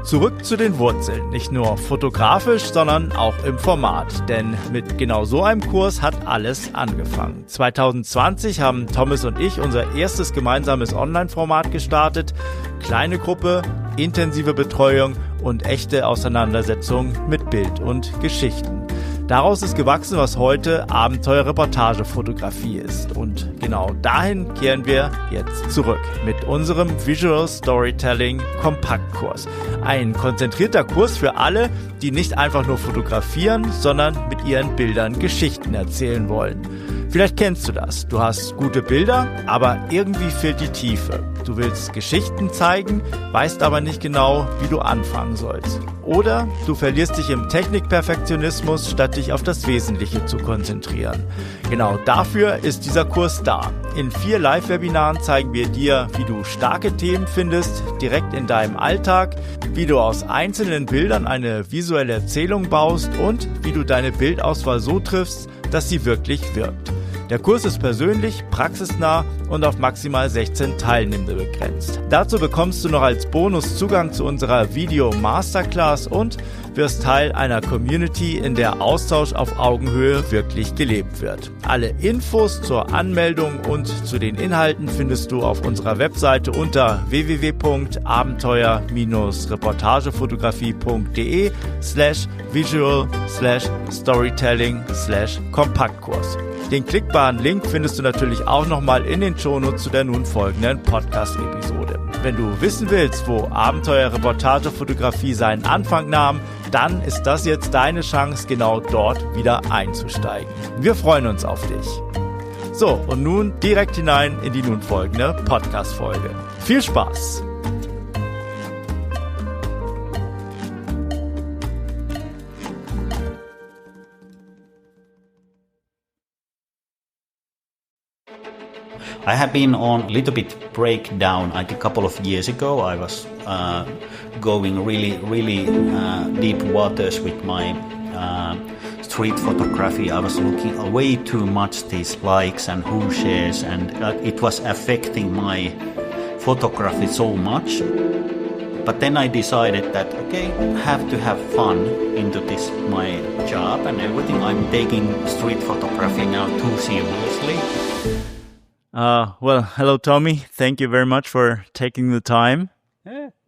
Zurück zu den Wurzeln, nicht nur fotografisch, sondern auch im Format. Denn mit genau so einem Kurs hat alles angefangen. 2020 haben Tommis und ich unser erstes gemeinsames Online-Format gestartet. Kleine Gruppe, intensive Betreuung und echte Auseinandersetzung mit Bild und Geschichten. Daraus ist gewachsen, was heute Abenteuer-Reportage-Fotografie ist. Und genau dahin kehren wir jetzt zurück mit unserem Visual Storytelling Kompaktkurs. Ein konzentrierter Kurs für alle, die nicht einfach nur fotografieren, sondern mit ihren Bildern Geschichten erzählen wollen. Vielleicht kennst du das. Du hast gute Bilder, aber irgendwie fehlt die Tiefe. Du willst Geschichten zeigen, weißt aber nicht genau, wie du anfangen sollst. Oder du verlierst dich im Technikperfektionismus, statt dich auf das Wesentliche zu konzentrieren. Genau dafür ist dieser Kurs da. In 4 Live-Webinaren zeigen wir dir, wie du starke Themen findest, direkt in deinem Alltag, wie du aus einzelnen Bildern eine visuelle Erzählung baust und wie du deine Bildauswahl so triffst, dass sie wirklich wirkt. Der Kurs ist persönlich, praxisnah und auf maximal 16 Teilnehmende begrenzt. Dazu bekommst du noch als Bonus Zugang zu unserer Video-Masterclass und wirst Teil einer Community, in der Austausch auf Augenhöhe wirklich gelebt wird. Alle Infos zur Anmeldung und zu den Inhalten findest du auf unserer Webseite unter www.abenteuer-reportage.de/visual/storytelling/Kompaktkurs. Den klickbaren Link findest du natürlich auch nochmal in den Shownotes zu der nun folgenden Podcast-Episode. Wenn du wissen willst, wo Abenteuer-Reportage-Fotografie seinen Anfang nahm, dann ist das jetzt deine Chance, genau dort wieder einzusteigen. Wir freuen uns auf dich. So, und nun direkt hinein in die nun folgende Podcast-Folge. Viel Spaß! I have been on a little bit breakdown. I think a couple of years ago I was going really deep waters with my street photography. I was looking way too much these likes and who shares, and it was affecting my photography so much. But then I decided that, okay, I have to have fun into this, my job and everything. I'm taking street photography now too seriously. Well, hello, Tommi. Thank you very much for taking the time.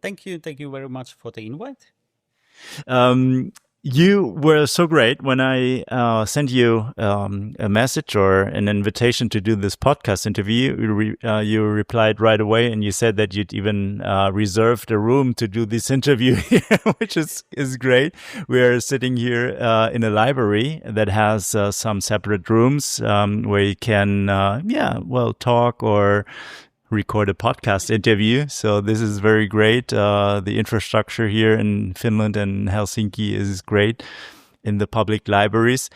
Thank you very much for the invite. You were so great when I sent you a message or an invitation to do this podcast interview. You replied right away, and you said that you'd even reserved a room to do this interview here, which is great. We're sitting here in a library that has some separate rooms where you can, talk or record a podcast interview. So this is very great. The infrastructure here in Finland and Helsinki is great in the public libraries.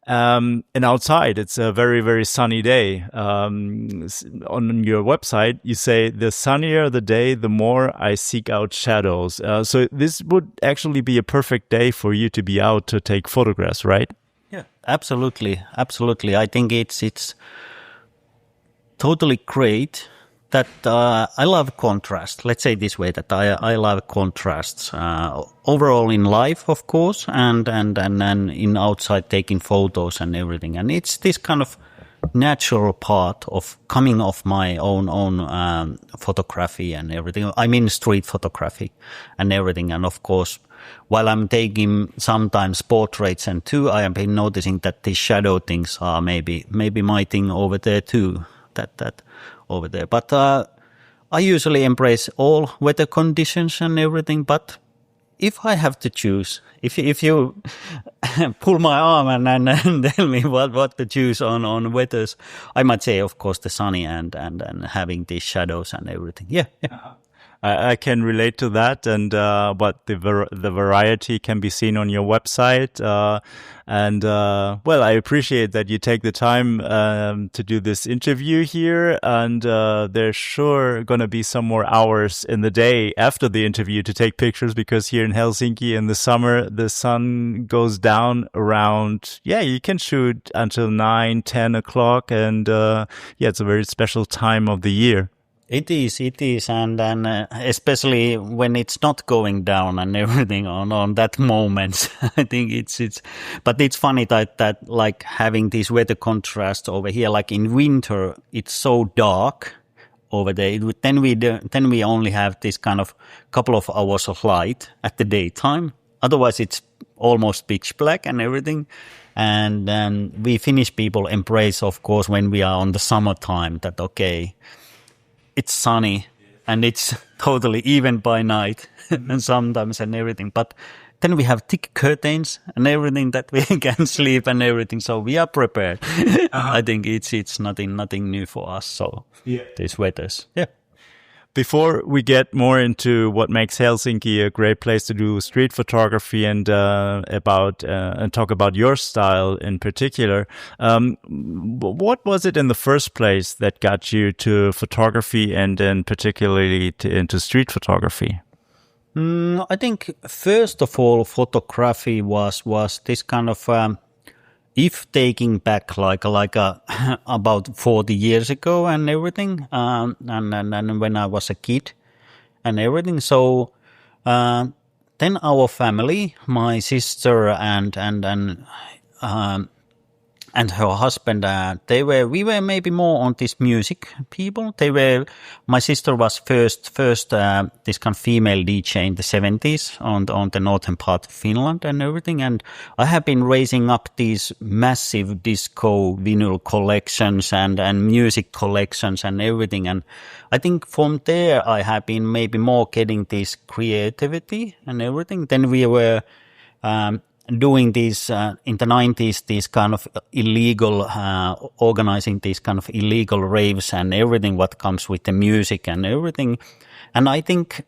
And outside, it's a very, very sunny day. On your website, you say, the sunnier the day, the more I seek out shadows. So this would actually be a perfect day for you to be out to take photographs, right? Yeah, absolutely. I think it's totally great. That I love contrast. Let's say this way, that I love contrasts overall in life, of course, and in outside taking photos and everything. And it's this kind of natural part of coming off my own photography and everything. I mean street photography and everything. And of course, while I'm taking sometimes portraits and too, I have been noticing that these shadow things are maybe my thing over there too. That over there. But I usually embrace all weather conditions and everything. But if I have to choose, if you pull my arm and tell me what to choose on weathers, I might say, of course, the sunny and having these shadows and everything. Yeah. I can relate to that, and but the variety can be seen on your website. I appreciate that you take the time to do this interview here, and there's sure going to be some more hours in the day after the interview to take pictures, because here in Helsinki in the summer, the sun goes down around, you can shoot until 9, 10 o'clock, and it's a very special time of the year. It is, and especially when it's not going down and everything on that moment, I think but it's funny that like having this weather contrast over here, like in winter, it's so dark over there. Then we only have this kind of couple of hours of light at the daytime. Otherwise, it's almost pitch black and everything. And we Finnish people embrace, of course, when we are on the summertime, that okay, it's sunny and it's totally even by night and sometimes and everything. But then we have thick curtains and everything that we can sleep and everything. So we are prepared. I think it's nothing new for us. So these weathers, yeah. Before we get more into what makes Helsinki a great place to do street photography and talk about your style in particular, what was it in the first place that got you to photography and then particularly into street photography? I think first of all, photography was this kind of if taking back like about 40 years ago and everything, and when I was a kid and everything. So then our family, my sister and her husband, we were maybe more on this music people. My sister was first this kind of female DJ in the 70s on the northern part of Finland and everything. And I have been raising up these massive disco vinyl collections and music collections and everything. And I think from there I have been maybe more getting this creativity and everything. Then we were doing these in the 90s, these kind of illegal, organizing these kind of illegal raves and everything what comes with the music and everything. And I think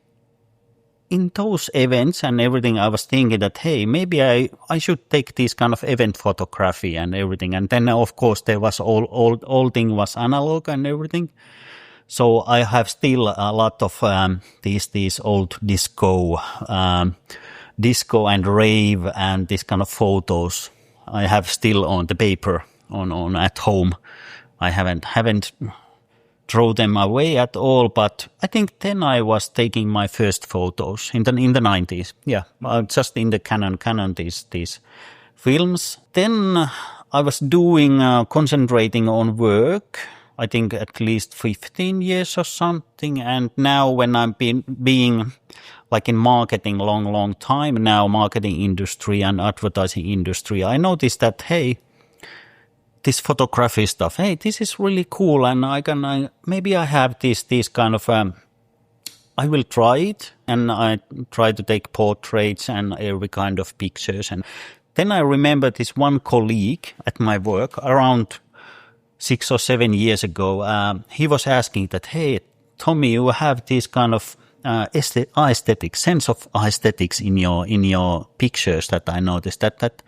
in those events and everything, I was thinking that, hey, maybe I should take this kind of event photography and everything. And then, of course, there was all thing was analog and everything. So I have still a lot of these old disco and rave and this kind of photos I have still on the paper on at home. I haven't throw them away at all, but I think then I was taking my first photos in the 90s. Yeah, just in the Canon these films. Then I was doing concentrating on work. I think at least 15 years or something. And now when I'm being like in marketing long time now, marketing industry and advertising industry, I noticed that, hey, this photography stuff, hey, this is really cool. And maybe I have this kind of, I will try it. And I try to take portraits and every kind of pictures. And then I remember this one colleague at my work around 6 or 7 years ago, he was asking that, hey, Tommi, you have this kind of aesthetic sense of aesthetics in your pictures that I noticed. That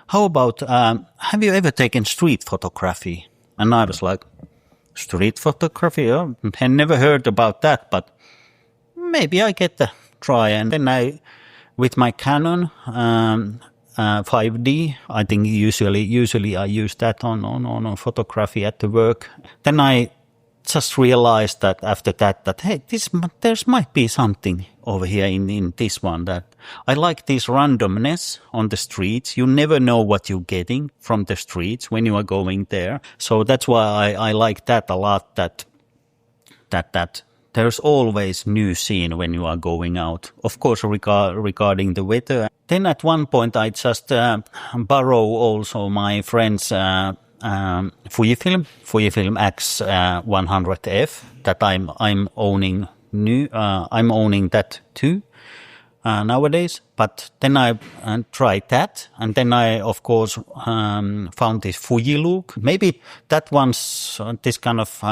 how about have you ever taken street photography? And I was like, street photography? Oh, I never heard about that, but maybe I get a try. And then with my Canon 5D, I think usually I use that on photography at the work. Then I just realized that after that hey, there might be something over here in this one, that I like this randomness on the streets. You never know what you're getting from the streets when you are going there. So that's why I like that a lot, that there's always new scene when you are going out. Of course, regarding the weather. Then at one point, I just borrow also my friend's Fujifilm X100F that I'm owning new. I'm owning that too nowadays. But then I tried that, and then I of course found this Fuji look. Maybe that one's this kind of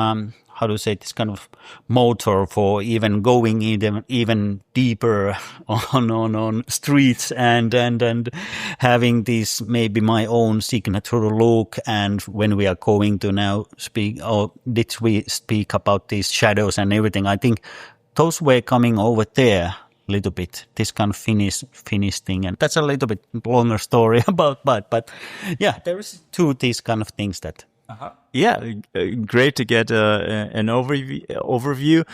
this kind of motor for even going even deeper on streets and having this maybe my own signature look. And when we are going to now did we speak about these shadows and everything, I think those were coming over there a little bit, this kind of Finnish thing. And that's a little bit longer story about, but yeah, there is two these kind of things that Yeah, great to get an overview.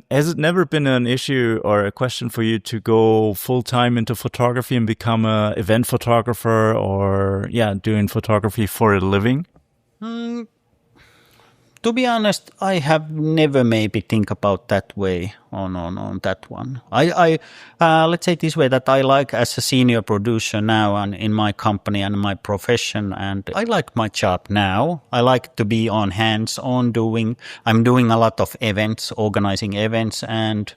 Has it never been an issue or a question for you to go full time into photography and become a event photographer, or doing photography for a living? To be honest, I have never maybe think about that way on that one. I let's say this way, that I like as a senior producer now and in my company and my profession, and I like my job now. I like to be on hands-on I'm doing a lot of events, organizing events and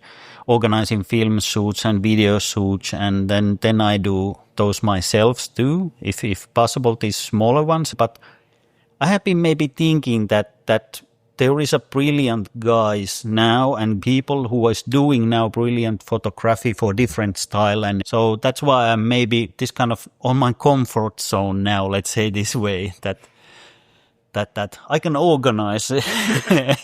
organizing film shoots and video shoots, and then I do those myself too, if possible, these smaller ones. But I have been maybe thinking that there is a brilliant guys now and people who is doing now brilliant photography for different style, and so that's why I'm maybe this kind of on my comfort zone now. Let's say this way, that I can organize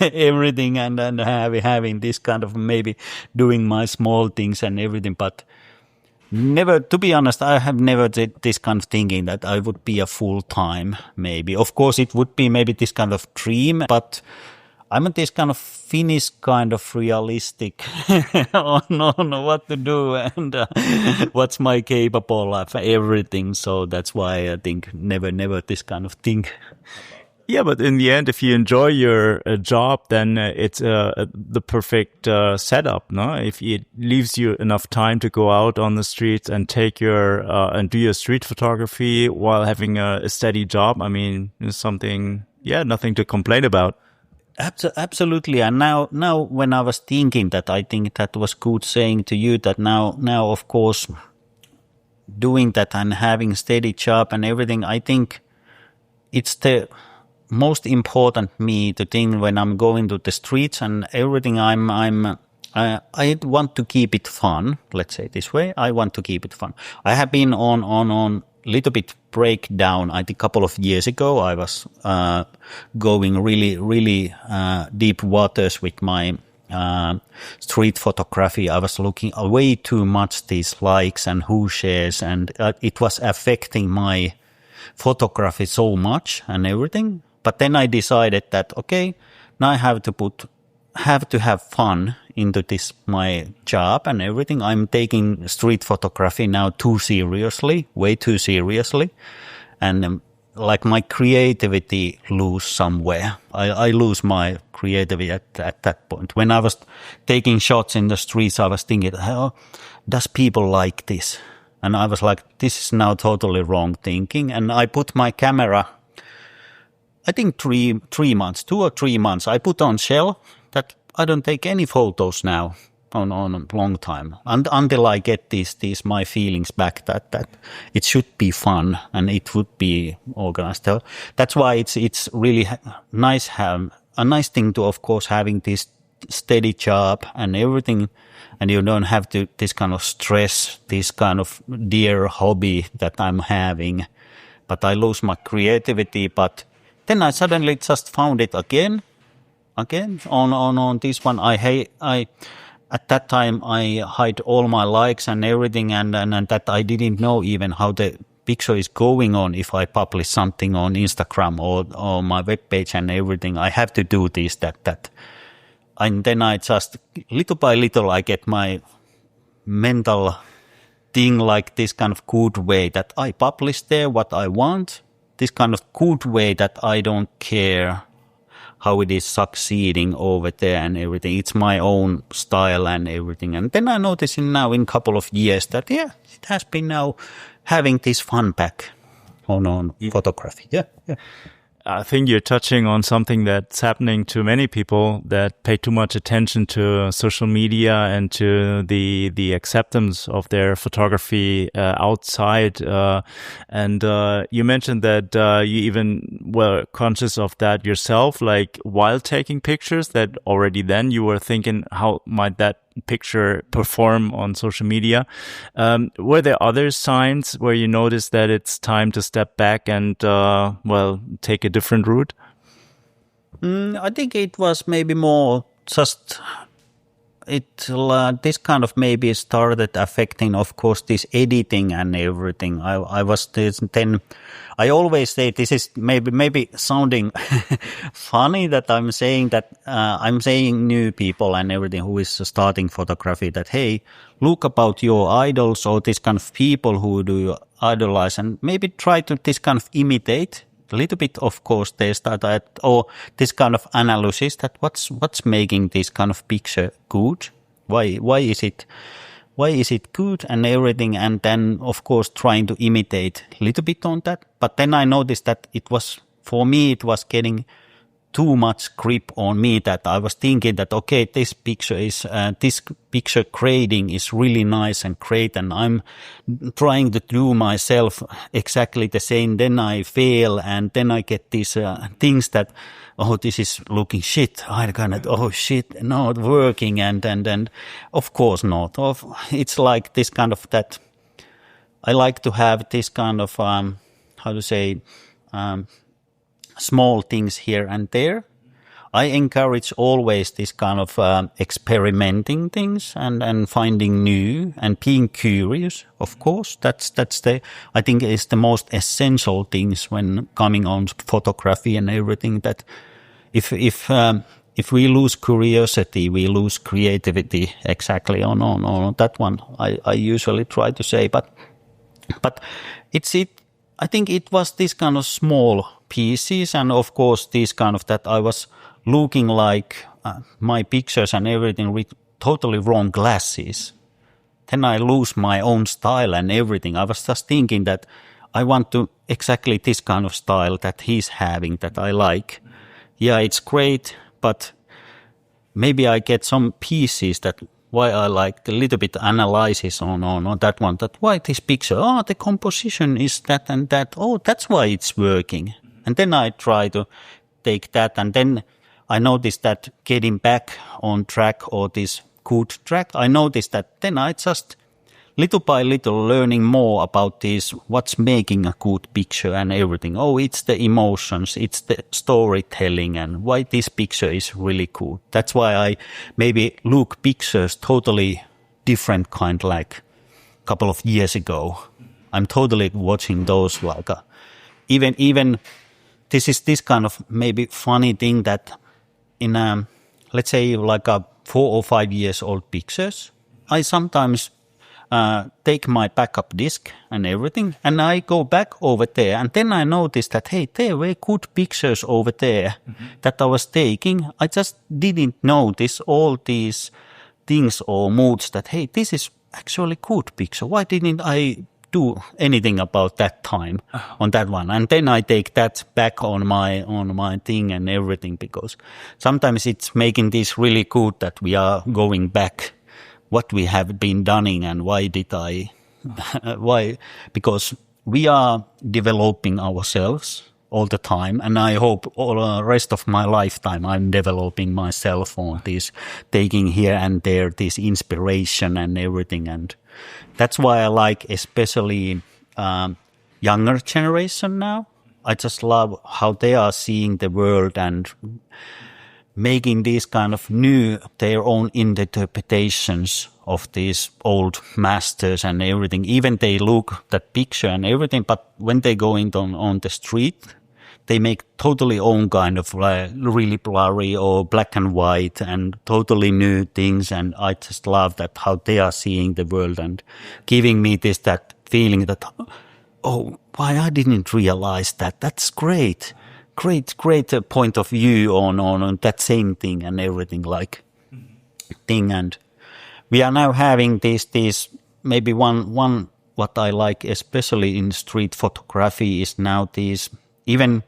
everything and having this kind of maybe doing my small things and everything, but. Never, to be honest, I have never did this kind of thinking that I would be a full-time maybe. Of course, it would be maybe this kind of dream, but I'm this kind of Finnish kind of realistic on what to do and what's my capable of everything. So that's why I think never this kind of thing. Yeah, but in the end, if you enjoy your job, then it's the perfect setup, no? If it leaves you enough time to go out on the streets and take and do your street photography while having a steady job, I mean, it's something, nothing to complain about. Absolutely. And now when I was thinking that, I think that was good saying to you that now of course doing that and having steady job and everything, I think it's the most important me to think when I'm going to the streets and everything. I want to keep it fun. Let's say this way. I want to keep it fun. I have been on little bit breakdown. I think a couple of years ago I was going really deep waters with my street photography. I was looking way too much these likes and who shares, and it was affecting my photography so much and everything. But then I decided that, okay, now I have to have fun into this, my job and everything. I'm taking street photography now too seriously, way too seriously. And like my creativity lose somewhere. I lose my creativity at that point. When I was taking shots in the streets, I was thinking, oh, does people like this? And I was like, this is now totally wrong thinking. And I put my camera, I think 2 or 3 months, I put on shelf that I don't take any photos now on a long time, and until I get these my feelings back that it should be fun and it would be organized. So that's why it's really nice a nice thing to, of course, having this steady job and everything, and you don't have to this kind of stress, this kind of dear hobby that I'm having, but I lose my creativity. But then I suddenly just found it again on this one. I at that time I hide all my likes and everything, and that I didn't know even how the picture is going on if I publish something on Instagram or my webpage and everything. I have to do this, that. And then I just, little by little, I get my mental thing like this kind of good way that I publish there what I want, this kind of good way that I don't care how it is succeeding over there and everything. It's my own style and everything. And then I notice now in a couple of years that, it has been now having this fun back on photography. Yeah. I think you're touching on something that's happening to many people that pay too much attention to social media and to the acceptance of their photography outside. And you mentioned that you even were conscious of that yourself, like while taking pictures, that already then you were thinking, how might that picture perform on social media? Were there other signs where you noticed that it's time to step back and take a different route? I think it was maybe more just this kind of maybe started affecting, of course, this editing and everything. I was then. I always say this is maybe sounding funny that I'm saying that I'm saying new people and everything who is starting photography that, hey, look about your idols or this kind of people who do you idolize and maybe try to this kind of imitate a little bit. Of course, they start at or this kind of analysis that what's making this kind of picture good? Why is it good and everything? And then, of course, trying to imitate a little bit on that. But then I noticed that for me, it was getting too much grip on me that I was thinking that, okay, this picture grading is really nice and great. And I'm trying to do myself exactly the same. Then I fail. And then I get these things that, oh, this is looking shit. I kind of, oh shit, not working. And of course not. It's like this kind of that. I like to have this kind of, small things here and there. I encourage always this kind of experimenting things and finding new and being curious. Of course, that's I think is the most essential things when coming on photography and everything. That if we lose curiosity, we lose creativity. Exactly on that one. I usually try to say, but I think it was this kind of small pieces, and of course this kind of that I was looking like my pictures and everything with totally wrong glasses. Then I lose my own style and everything. I was just thinking that I want to exactly this kind of style that he's having that I like. Yeah, it's great, but maybe I get some pieces that why I like a little bit analysis on that one, that why this picture, the composition is that and that, that's why it's working. And then I try to take that, and then I noticed that getting back on track or this good track, I noticed that then I just little by little learning more about this, what's making a good picture and everything. It's the emotions, it's the storytelling and why this picture is really cool. That's why I maybe look pictures totally different kind like a couple of years ago. I'm totally watching those like even this is this kind of maybe funny thing that in let's say like 4 or 5 years old pictures, I sometimes take my backup disk and everything, and I go back over there, and then I noticed that, hey, there were good pictures over there that I was taking. I just didn't notice all these things or moods that, hey, this is actually good picture. Why didn't I do anything about that time on that one? And then I take that back on my thing and everything, because sometimes it's making this really good that we are going back what we have been doing and why because we are developing ourselves all the time, and I hope all the rest of my lifetime I'm developing myself on this, taking here and there this inspiration and everything. And that's why I like especially younger generation now. I just love how they are seeing the world and making these kind of new, their own interpretations of these old masters and everything. Even they look that picture and everything, but when they go in on the street, they make totally own kind of really blurry or black and white and totally new things. And I just love that how they are seeing the world and giving me that feeling that, why I didn't realize that. That's great. Great point of view on that same thing and everything like thing. And we are now having this maybe one what I like especially in street photography is now these even,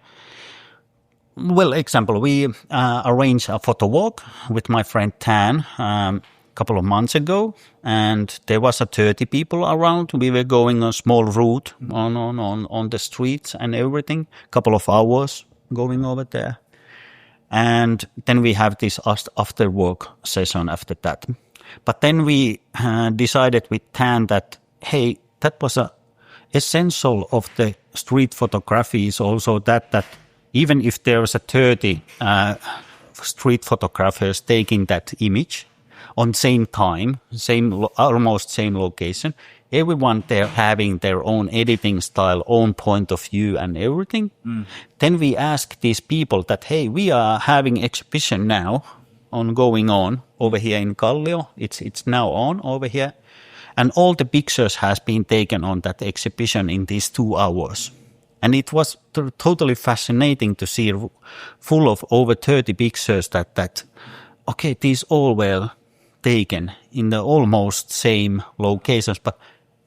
example, we arranged a photo walk with my friend Tan a couple of months ago, and there was 30 people around. We were going a small route on the streets and everything, couple of hours going over there. And then we have this after work session after that. But then we decided with Tan that, hey, that was a essential of the street photography is also that even if there was 30 street photographers taking that image, on same time, almost same location. Everyone there having their own editing style, own point of view and everything. Then we ask these people that, hey, we are having exhibition now going on over here in Kallio. It's now on over here. And all the pictures has been taken on that exhibition in these 2 hours. And it was totally fascinating to see full of over 30 pictures that okay, these all were taken in the almost same locations, but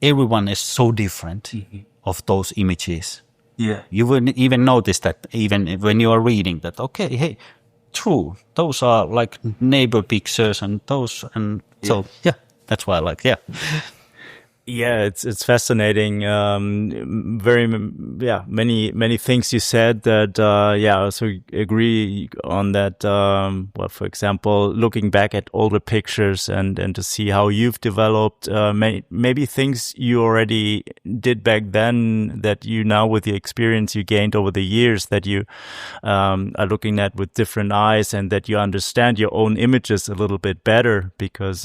everyone is so different of those images. Yeah. You wouldn't even notice that even when you are reading that, okay, hey, true, those are like neighbor pictures and those, and so, yeah, that's why I like, yeah. Yeah, it's fascinating. Many things you said that, I also agree on that. Well, for example, looking back at older pictures and to see how you've developed, maybe things you already did back then that you now, with the experience you gained over the years, that you are looking at with different eyes, and that you understand your own images a little bit better because,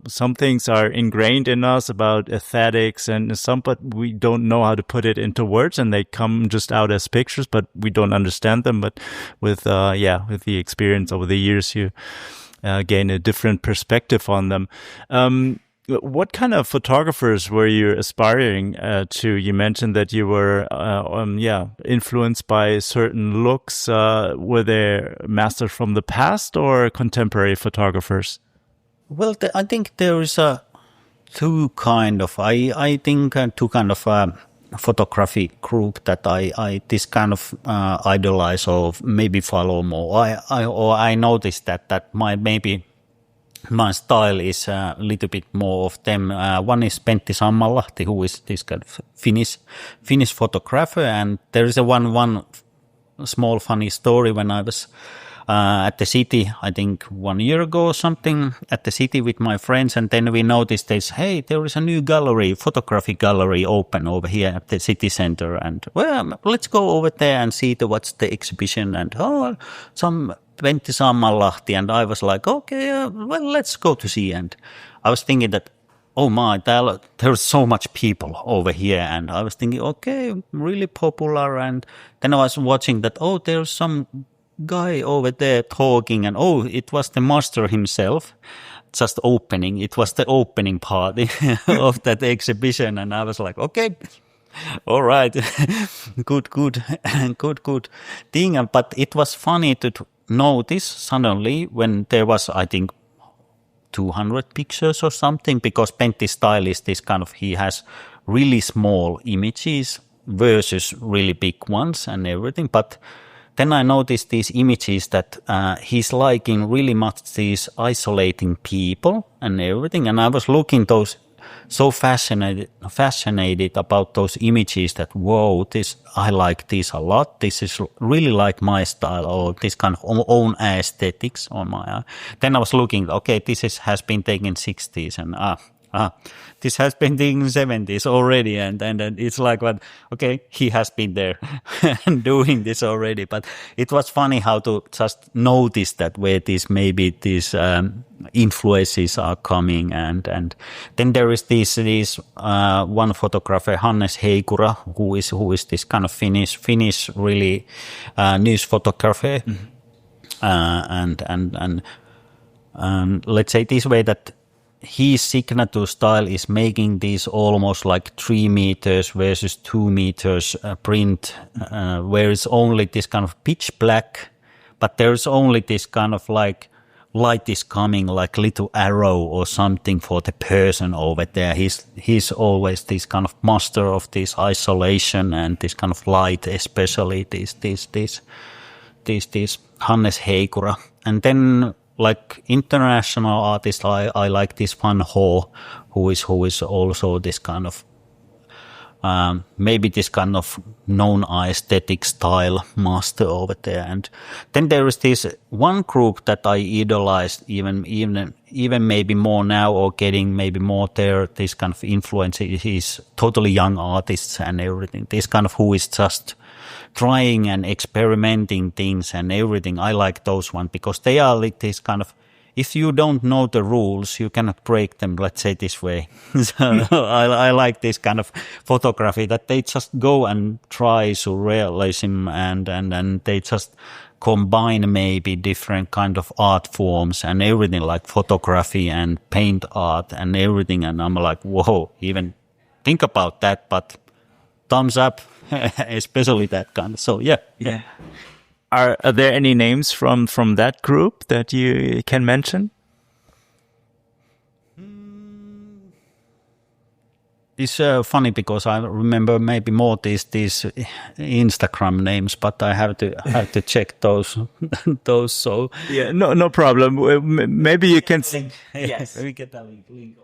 some things are ingrained in us about aesthetics and some, but we don't know how to put it into words, and they come just out as pictures, but we don't understand them. But with the experience over the years, you gain a different perspective on them. What kind of photographers were you aspiring to? You mentioned that you were influenced by certain looks. Were they masters from the past or contemporary photographers? Well, I think there is two kind of photography group that I this kind of idolize or maybe follow more. I noticed that my style is a little bit more of them. One is Pentti Sammanlahti, who is this kind of Finnish photographer, and there is one small funny story when I was at the city, I think 1 year ago or something, at the city with my friends, and then we noticed there is a new photography gallery open over here at the city center, and well, let's go over there and see what's the exhibition, and some Pentti Sammanlahti, and I was like, okay, well, let's go to see, and I was thinking that, oh my, there's so much people over here, and I was thinking, okay, really popular, and then I was watching that, there's some guy over there talking, and it was the master himself just opening. It was the opening party of that exhibition, and I was like, okay, all right, good thing. But it was funny to notice suddenly when there was, I think, 200 pictures or something, because Pentti's style is this kind of, he has really small images versus really big ones and everything, but then I noticed these images that he's liking really much these isolating people and everything. And I was looking those so fascinated about those images that, whoa, I like this a lot. This is really like my style, or this kind of own aesthetics on my eye. Then I was looking, okay, has been taken 60s, and this has been taken 70s already, and it's like, what? Okay, he has been there and doing this already. But it was funny how to just notice that where these influences are coming, and then there is this one photographer, Hannes Heikura, who is this kind of Finnish really news photographer, and let's say this way that his signature style is making these almost like 3 meters versus 2 meters print, where it's only this kind of pitch black, but there's only this kind of like light is coming like little arrow or something for the person over there. He's always this kind of master of this isolation and this kind of light, especially this Hannes Heikura. And then like international artist, I like this Van Ho, who is also this kind of maybe this kind of known aesthetic style master over there. And then there is this one group that I idolized even maybe more now, or getting maybe more there. This kind of influence is totally young artists and everything. This kind of who is just trying and experimenting things and everything. I like those ones because they are like this kind of if you don't know the rules, you cannot break them, let's say this way. So I like this kind of photography that they just go and try surrealism and they just combine maybe different kind of art forms and everything, like photography and paint art and everything. And I'm like, whoa, even think about that, but thumbs up, especially that kind of. So yeah. Are there any names from that group that you can mention? It's funny because I remember maybe more these Instagram names, but I have to check those. So yeah, no problem. Maybe you can. Yes, we get that link.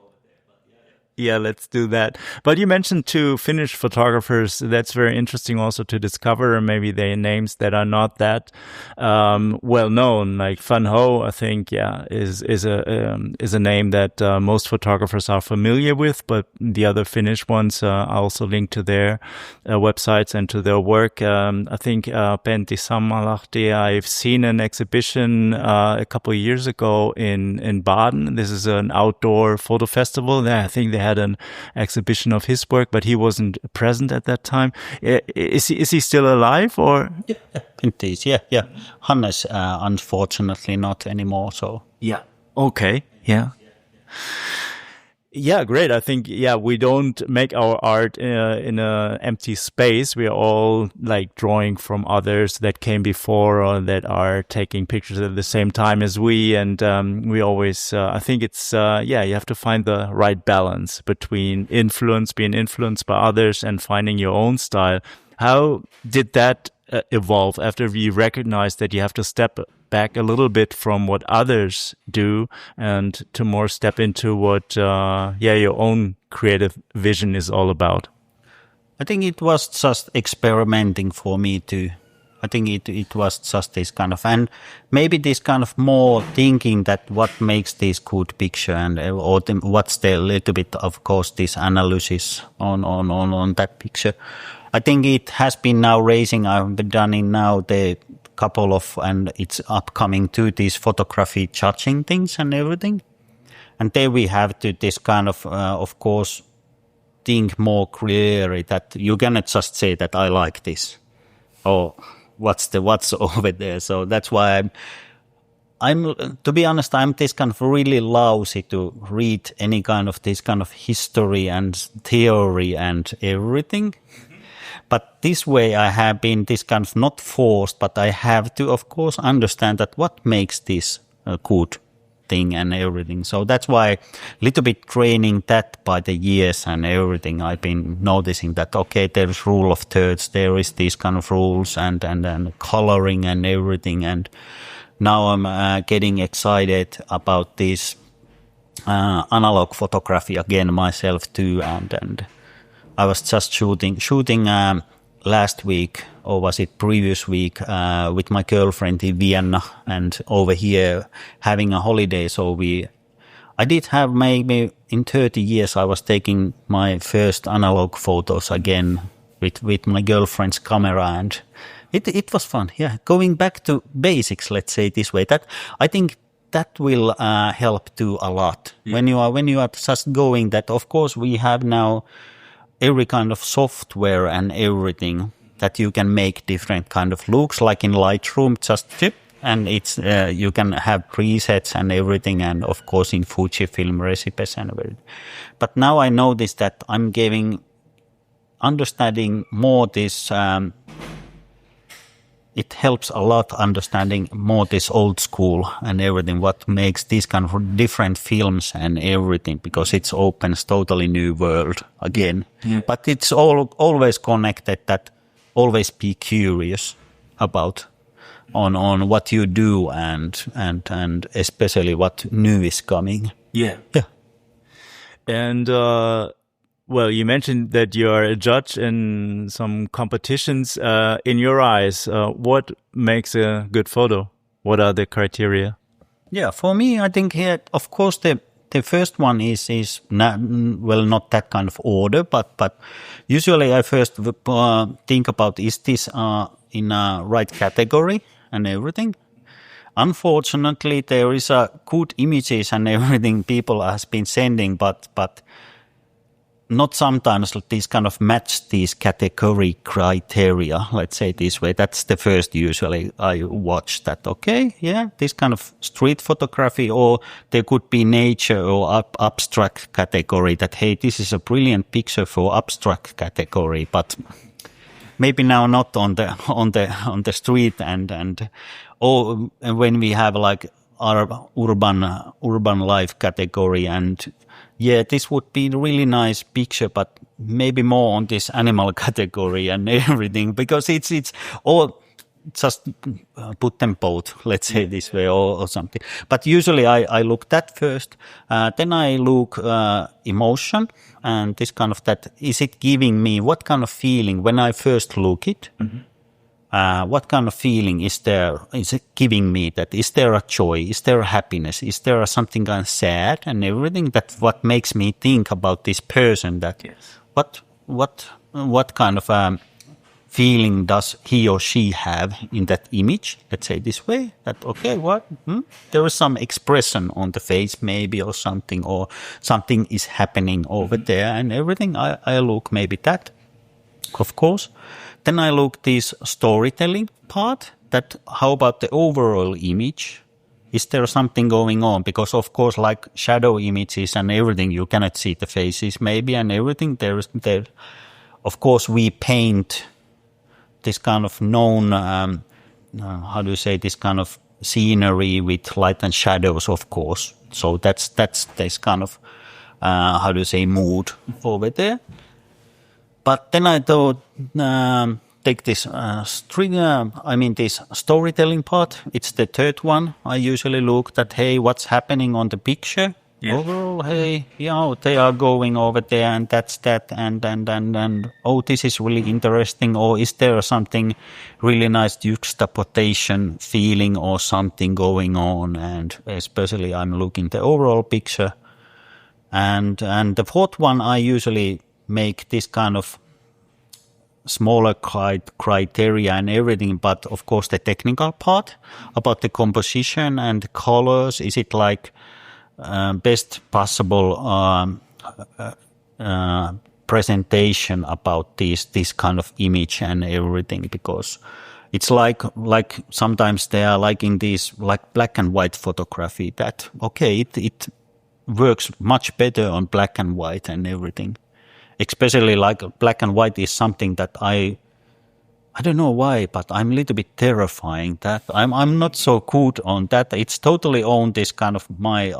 Yeah, let's do that. But you mentioned two Finnish photographers. That's very interesting also to discover. Maybe their names that are not that well known. Like Van Ho, I think, is a name that most photographers are familiar with. But the other Finnish ones, I also link to their websites and to their work. I think Pentti Sammalahti. I've seen an exhibition a couple of years ago in Baden. This is an outdoor photo festival. I think they had an exhibition of his work, but he wasn't present at that time. Is he still alive or? Yeah. Hannes, unfortunately, not anymore. So yeah. Okay. Yeah. Yeah, great. I think, we don't make our art in a empty space. We're all like drawing from others that came before or that are taking pictures at the same time as we. And we always, I think it's, you have to find the right balance between being influenced by others and finding your own style. How did that evolve after you recognized that you have to step back a little bit from what others do and to more step into what your own creative vision is all about? I think it was just experimenting for me too. I think it was just this kind of, and maybe this kind of more thinking that what makes this good picture and what's the little bit, of course, this analysis on that picture. I think it has been now raising. I've been done in now the couple of, and it's upcoming to these photography judging things and everything. And there we have to this kind of course, think more clearly that you cannot just say that I like this or what's over there. So that's why I'm to be honest, I'm this kind of really lousy to read any kind of this kind of history and theory and everything. But this way I have been this kind of not forced, but I have to, of course, understand that what makes this a good thing and everything. So that's why a little bit training that by the years and everything. I've been noticing that, okay, there's rule of thirds, there is these kind of rules and coloring and everything. And now I'm getting excited about this analog photography again myself too. And I was just shooting last week, or was it previous week, with my girlfriend in Vienna, and over here having a holiday. So I did have maybe in 30 years I was taking my first analog photos again with my girlfriend's camera, and it was fun. Yeah, going back to basics, let's say this way. That I think that will help too a lot. Yeah. When you are just going that. Of course, we have now every kind of software and everything that you can make different kind of looks, like in Lightroom, just tip, and it's you can have presets and everything, and of course in Fujifilm recipes and everything. But now I notice that I'm understanding more this. It helps a lot understanding more this old school and everything, what makes these kind of different films and everything, because it opens totally new world again. Yeah. But it's always connected that always be curious about on what you do and especially what new is coming. Yeah. And well, you mentioned that you're a judge in some competitions. In your eyes, what makes a good photo? What are the criteria? Yeah, for me, I think here, of course, the first one is not that kind of order, but usually I first think about, is this in a right category and everything? unfortunately, there is a good images and everything people has been sending, but not sometimes these kind of match these category criteria, let's say this way. That's the first usually I watch that, okay, yeah, this kind of street photography, or there could be nature or abstract category that, hey, this is a brilliant picture for abstract category, but maybe now not on the street and or when we have like our urban life category, and yeah, this would be a really nice picture, but maybe more on this animal category and everything, because it's all just put them both, let's say this way, or something. But usually I look that first, then I look emotion and this kind of that, is it giving me, what kind of feeling when I first look it? Mm-hmm. What kind of feeling is there? Is it giving me that? Is there a joy? Is there a happiness? Is there something kind of sad and everything? That what makes me think about this person? That yes. What kind of feeling does he or she have in that image? Let's say this way. That okay, what? There is some expression on the face, maybe, or something is happening over there and everything. I look maybe that, of course. Then I look this storytelling part, that how about the overall image? Is there something going on? Because of course, like shadow images and everything, you cannot see the faces maybe and everything. There. Of course, we paint this kind of known, this kind of scenery with light and shadows, of course. So that's this kind of, mood over there. But then I thought, take this this storytelling part. It's the third one. I usually look at, hey, what's happening on the picture? Yeah. Overall, hey, they are going over there and that's that and oh, this is really interesting. Or is there something really nice juxtaposition feeling or something going on? And especially I'm looking the overall picture. And the fourth one, I usually make this kind of smaller criteria and everything, but of course the technical part about the composition and the colors. Is it like best possible presentation about this kind of image and everything? Because it's like sometimes they are like in these like black and white photography that okay, it works much better on black and white and everything. Especially like black and white is something that I don't know why, but I'm a little bit terrifying that I'm not so good on that. It's totally on this kind of my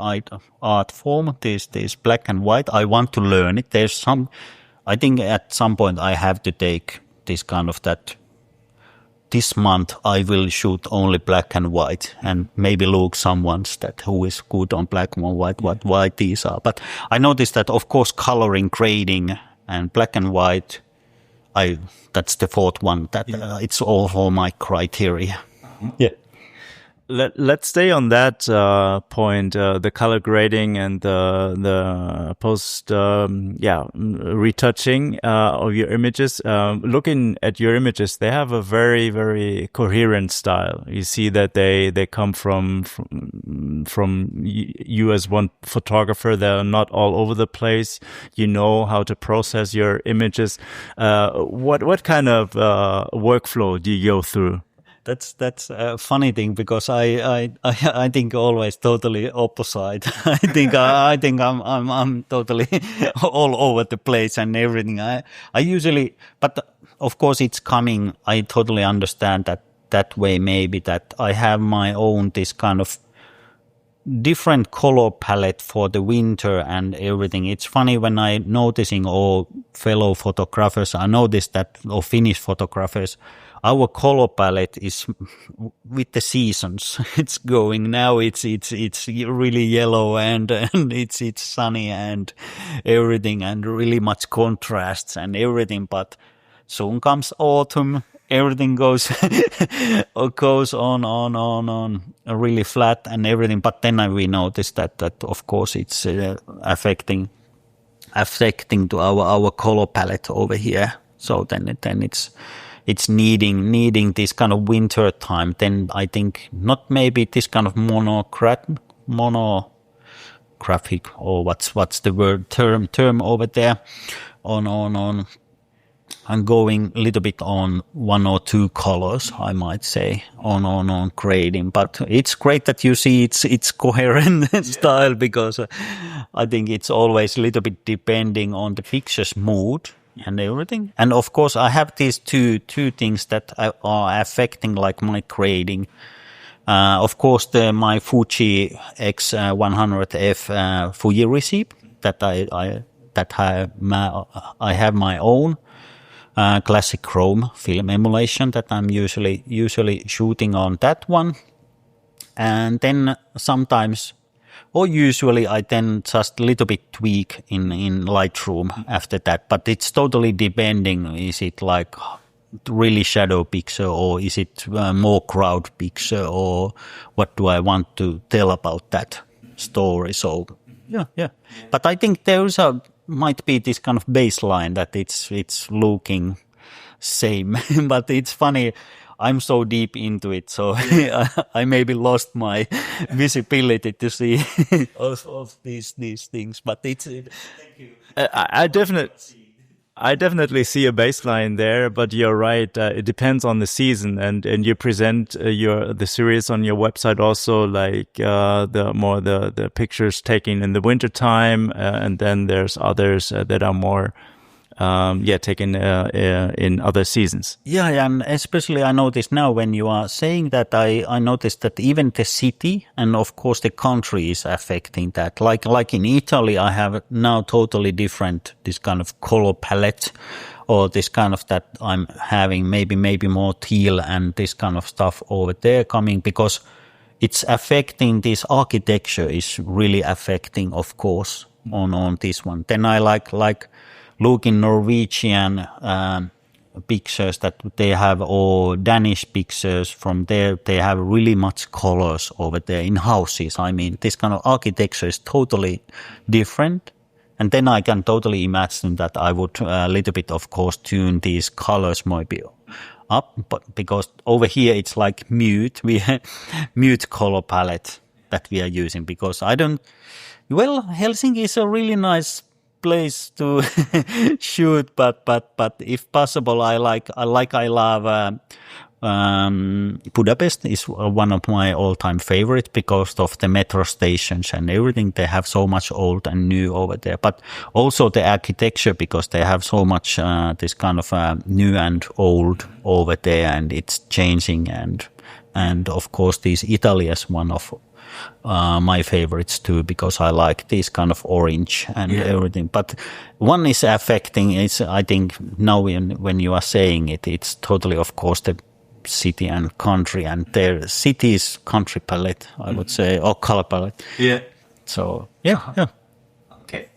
art form, this black and white. I want to learn it. I think at some point I have to take this kind of that. This month I will shoot only black and white and maybe look someone's that who is good on black and white, why these are. But I noticed that of course coloring, grading and black and white, that's the fourth one. That it's all for my criteria. Yeah. Let's stay on that point, the color grading and the post retouching of your images. Looking at your images, they have a very, very coherent style. You see that they come from you as one photographer. They're not all over the place. You know how to process your images. What kind of workflow do you go through? That's a funny thing because I think always totally opposite. I think I'm totally all over the place and everything. I usually, but of course it's coming. I totally understand that way. Maybe that I have my own this kind of different color palette for the winter and everything. It's funny when I noticing all fellow photographers. I noticed that or Finnish photographers. Our color palette is with the seasons. It's going now. It's really yellow and it's sunny and everything and really much contrasts and everything. But soon comes autumn. Everything goes on really flat and everything. But then we noticed that of course it's affecting to our color palette over here. So then it's needing this kind of winter time, then I think not maybe this kind of monographic, or what's the word term over there, on I'm going a little bit on one or two colors, I might say, on creating. But it's great that you see it's coherent style, because I think it's always a little bit depending on the picture's mood and everything. And of course, I have these two things that are affecting like my creating. Of course, my Fuji X100F Fuji receipt that I have my own classic chrome film emulation that I'm usually shooting on that one. And then sometimes, or usually, I then just a little bit tweak in Lightroom after that. But it's totally depending. Is it like really shadow picture, or is it more crowd picture, or what do I want to tell about that story? So yeah. But I think might be this kind of baseline that it's looking same. But it's funny, I'm so deep into it, so I maybe lost my visibility to see all these things. But it's thank you. I definitely see a baseline there, but you're right. It depends on the season, and you present the series on your website also, like the pictures taken in the winter time, and then there's others that are more taken in other seasons. Yeah, and especially I noticed now when you are saying that, I noticed that even the city and of course the country is affecting that. Like in Italy, I have now totally different this kind of color palette, or this kind of that I'm having maybe more teal and this kind of stuff over there coming, because it's affecting this architecture is really affecting, of course, on this one. Then I like looking Norwegian pictures that they have, or Danish pictures from there. They have really much colors over there in houses. I mean, this kind of architecture is totally different. And then I can totally imagine that I would a little bit, of course, tune these colors maybe up. But because over here it's like mute color palette that we are using, because Helsinki is a really nice place to shoot, but if possible, I love Budapest is one of my all-time favorites because of the metro stations and everything. They have so much old and new over there, but also the architecture, because they have so much this kind of new and old over there, and it's changing. And of course, this Italy is one of my favorites too, because I like this kind of orange and everything. But one is affecting, I think now when you are saying it, it's totally, of course, the city and country, and their city's country palette, I would say, or color palette. Yeah. So, yeah. Okay.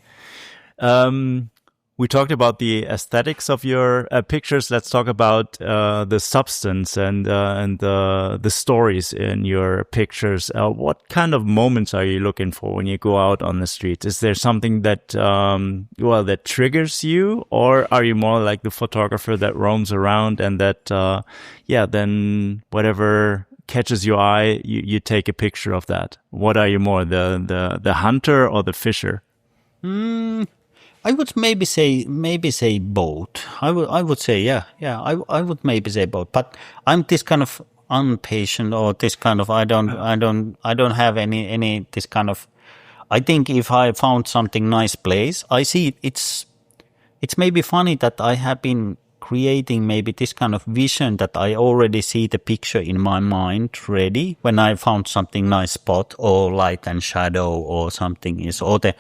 We talked about the aesthetics of your pictures. Let's talk about the substance and the stories in your pictures. What kind of moments are you looking for when you go out on the streets? Is there something that that triggers you, or are you more like the photographer that roams around and that then whatever catches your eye, you take a picture of that? What are you more, the hunter or the fisher? I would maybe say both. I would say I would maybe say both. But I'm this kind of impatient, or this kind of I don't have any this kind of. I think if I found something nice place, I see it's maybe funny that I have been creating maybe this kind of vision that I already see the picture in my mind ready when I found something nice spot, or light and shadow, or something is, or the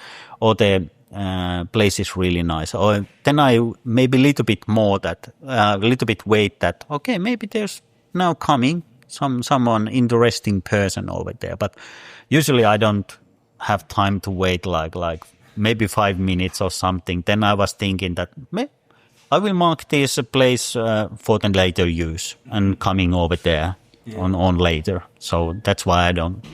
place is really nice. Or then I maybe a little bit more that a little bit wait that okay, maybe there's now coming someone interesting person over there. But usually I don't have time to wait like maybe 5 minutes or something. Then I was thinking that I will mark this place for the later use and coming over there on later. So that's why I don't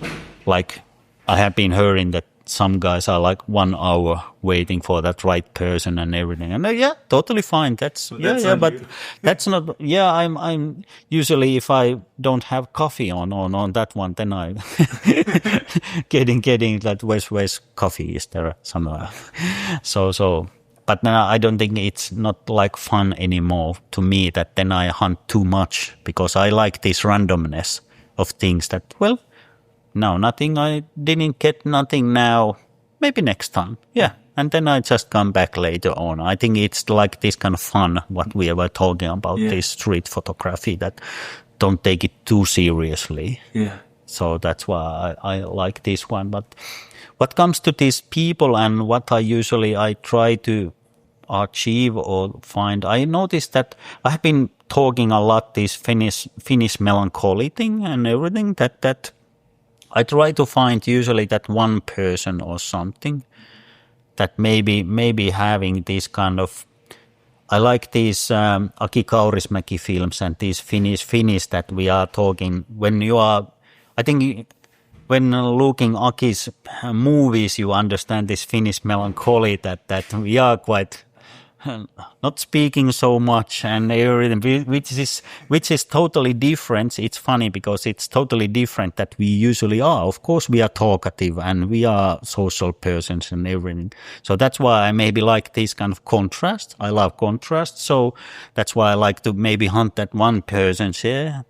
like. I have been hearing that some guys are like 1 hour waiting for that right person and everything. And totally fine. That's but that's not. Yeah, I'm usually, if I don't have coffee on that one, then I getting that where's coffee is there somewhere. So. But now I don't think it's not like fun anymore to me that then I hunt too much, because I like this randomness of things that, well, no, nothing, I didn't get nothing now, maybe next time. Yeah. And then I just come back later on. I think it's like this kind of fun, what we were talking about, this street photography, that don't take it too seriously. Yeah. So that's why I like this one. But what comes to these people and what I try to achieve or find, I noticed that I have been talking a lot this Finnish melancholy thing and everything, that I try to find usually that one person or something that maybe having this kind of, I like these Aki Kaurismäki films and these Finnish that we are talking, when you are, I think when looking Aki's movies, you understand this Finnish melancholy that we are quite not speaking so much and everything, which is totally different. It's funny because it's totally different that we usually are. Of course, we are talkative and we are social persons and everything. So that's why I maybe like this kind of contrast. I love contrast. So that's why I like to maybe hunt that one person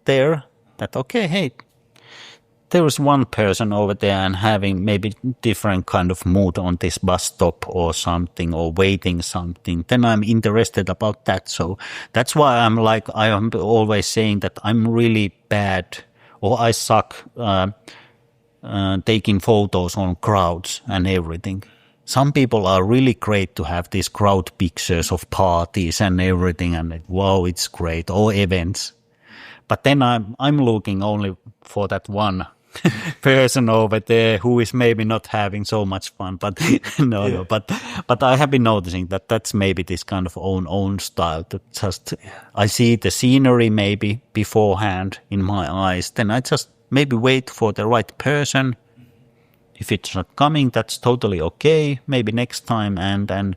there. That, okay, hey, there is one person over there and having maybe different kind of mood on this bus stop or something, or waiting something, then I'm interested about that. So that's why I am always saying that I'm really bad, or I suck taking photos on crowds and everything. Some people are really great to have these crowd pictures of parties and everything, and wow, it's great, or events. But then I'm looking only for that one person over there who is maybe not having so much fun, but but I have been noticing that that's maybe this kind of own style, to just I see the scenery maybe beforehand in my eyes, then I just maybe wait for the right person. If it's not coming, that's totally okay, maybe next time, and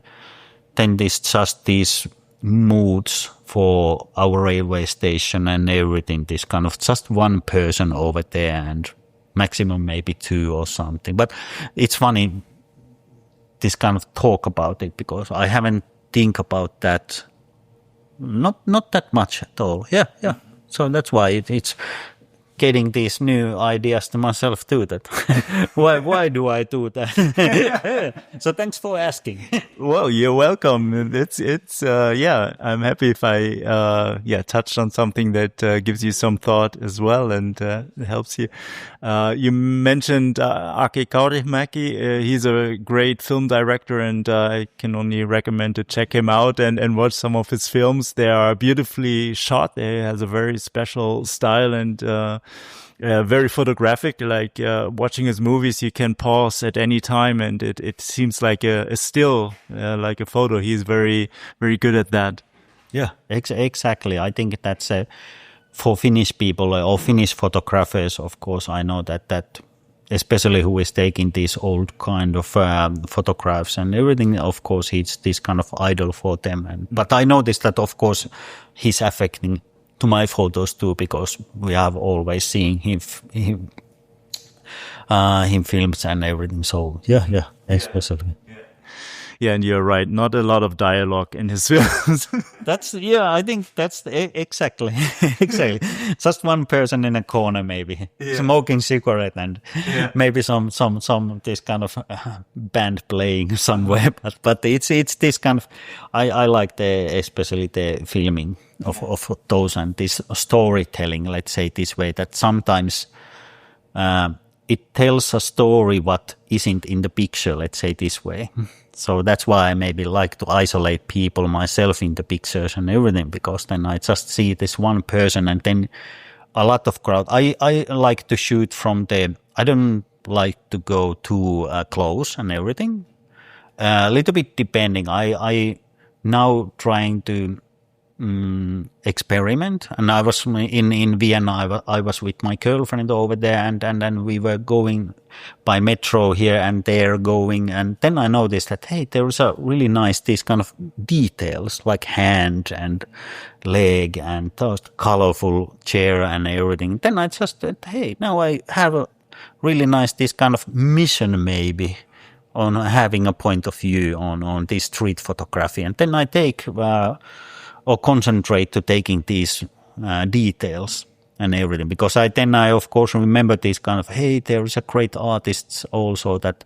then these moods for our railway station and everything, this kind of just one person over there and maximum maybe two or something. But it's funny, this kind of talk about it, because I haven't think about that, not that much at all. Yeah. So that's why it's getting these new ideas to myself too, that why do I do that? So thanks for asking. Well, you're welcome. It's I'm happy if I touched on something that gives you some thought as well and helps you. You mentioned Aki Kaurismäki. He's a great film director, and I can only recommend to check him out and watch some of his films. They are beautifully shot. He has a very special style and very photographic. Like watching his movies, you can pause at any time, and it seems like a still, like a photo. He's very, very good at that. Yeah, exactly. I think that's for Finnish people or Finnish photographers. Of course, I know that especially who is taking these old kind of photographs and everything. Of course, he's this kind of idol for them. But I noticed that, of course, he's affecting to my photos too, because we have always seen him films and everything. So yeah, especially. Yeah, and you're right. Not a lot of dialogue in his films. I think that's exactly. Just one person in a corner, maybe smoking cigarette, and maybe some this kind of band playing somewhere. But it's this kind of. I like especially the filming of those and this storytelling. Let's say this way, that sometimes it tells a story what isn't in the picture. Let's say this way. So that's why I maybe like to isolate people myself in the pictures and everything, because then I just see this one person and then a lot of crowd. I like to shoot from I don't like to go too close and everything. A little bit depending. I now trying to experiment. And I was in Vienna. I was with my girlfriend over there, and then we were going by metro here and there going. And then I noticed that, hey, there was a really nice, these kind of details like hand and leg and those colorful chair and everything. Then I just said, hey, now I have a really nice, this kind of mission maybe on having a point of view on this street photography. And then I take or concentrate to taking these details and everything. Because I of course remember this kind of, hey, there is a great artist also that,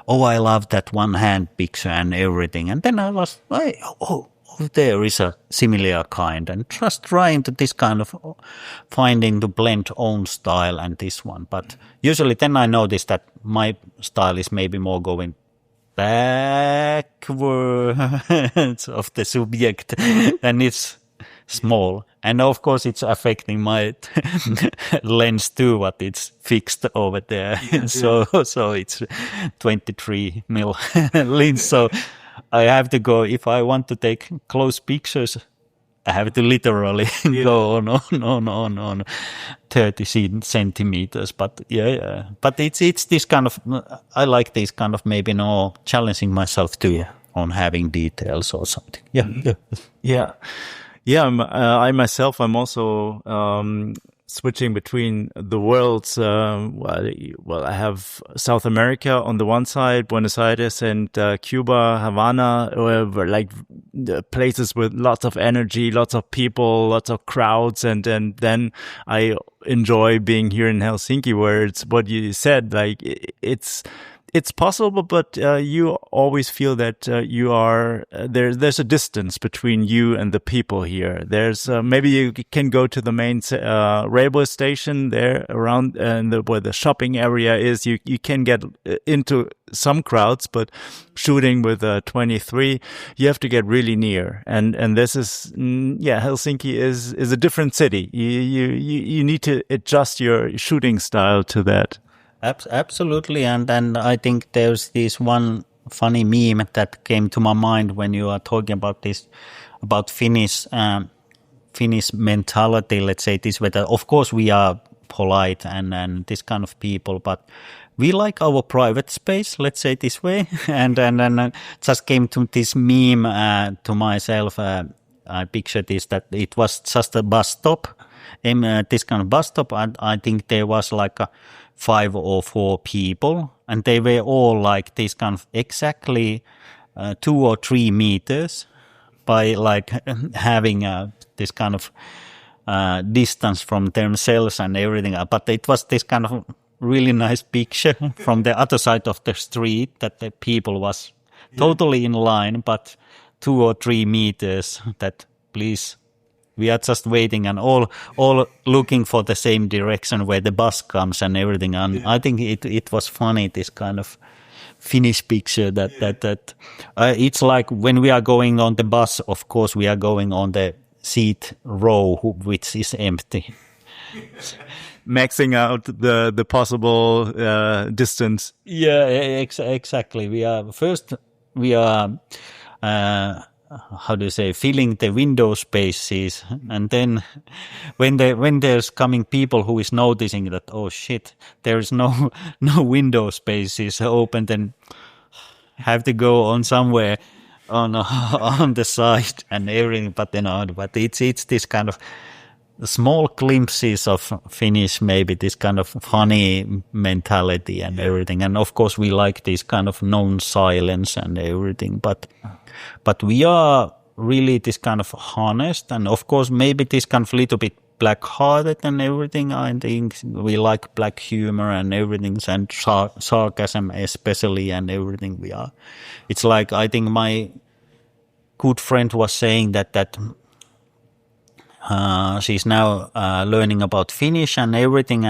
oh, I love that one hand picture and everything. And then I was like, oh, there is a similar kind, and just trying to this kind of finding to blend own style and this one. But usually then I notice that my style is maybe more going backwards of the subject, and it's small. And of course it's affecting my lens too, but it's fixed over there. So it's 23 mil lens. So I have to go, if I want to take close pictures, I have to literally go on 30 centimeters. But but it's this kind of, I like this kind of maybe challenging myself too on having details or something. I myself, I'm also switching between the worlds. Well, I have South America on the one side, Buenos Aires and Cuba, Havana, were like places with lots of energy, lots of people, lots of crowds, and then I enjoy being here in Helsinki, where it's what you said, like it's possible, but you always feel that you are there's a distance between you and the people here. There's maybe you can go to the main railway station there around where the shopping area is. You can get into some crowds, but shooting with 23, you have to get really near. And this is Helsinki is a different city. You need to adjust your shooting style to that. Absolutely, and I think there's this one funny meme that came to my mind when you are talking about this, about Finnish mentality. Let's say this way. That of course we are polite and this kind of people, but we like our private space. Let's say this way. And just came to this meme to myself. I pictured this, that it was just a bus stop. This kind of bus stop, and I think there was like 5 or 4 people, and they were all like this kind of exactly 2 or 3 meters by like having this kind of distance from themselves and everything. But it was this kind of really nice picture from the other side of the street, that the people was totally in line, but 2 or 3 meters, that please, we are just waiting and all looking for the same direction where the bus comes and everything. And I think it was funny, this kind of Finnish picture that it's like when we are going on the bus, of course we are going on the seat row which is empty. Maxing out the possible distance. Yeah, exactly. We are how do you say, filling the window spaces, and then when there's coming people who is noticing that, oh shit, there is no window spaces open, then have to go on somewhere on the side and everything. But but it's this kind of small glimpses of Finnish, maybe this kind of funny mentality and everything. And of course we like this kind of non-silence and everything, but we are really this kind of honest, and of course maybe this kind of little bit black-hearted and everything. I think we like black humor and everything, and sarcasm especially and everything. It's like, I think my good friend was saying that she's now learning about Finnish and everything,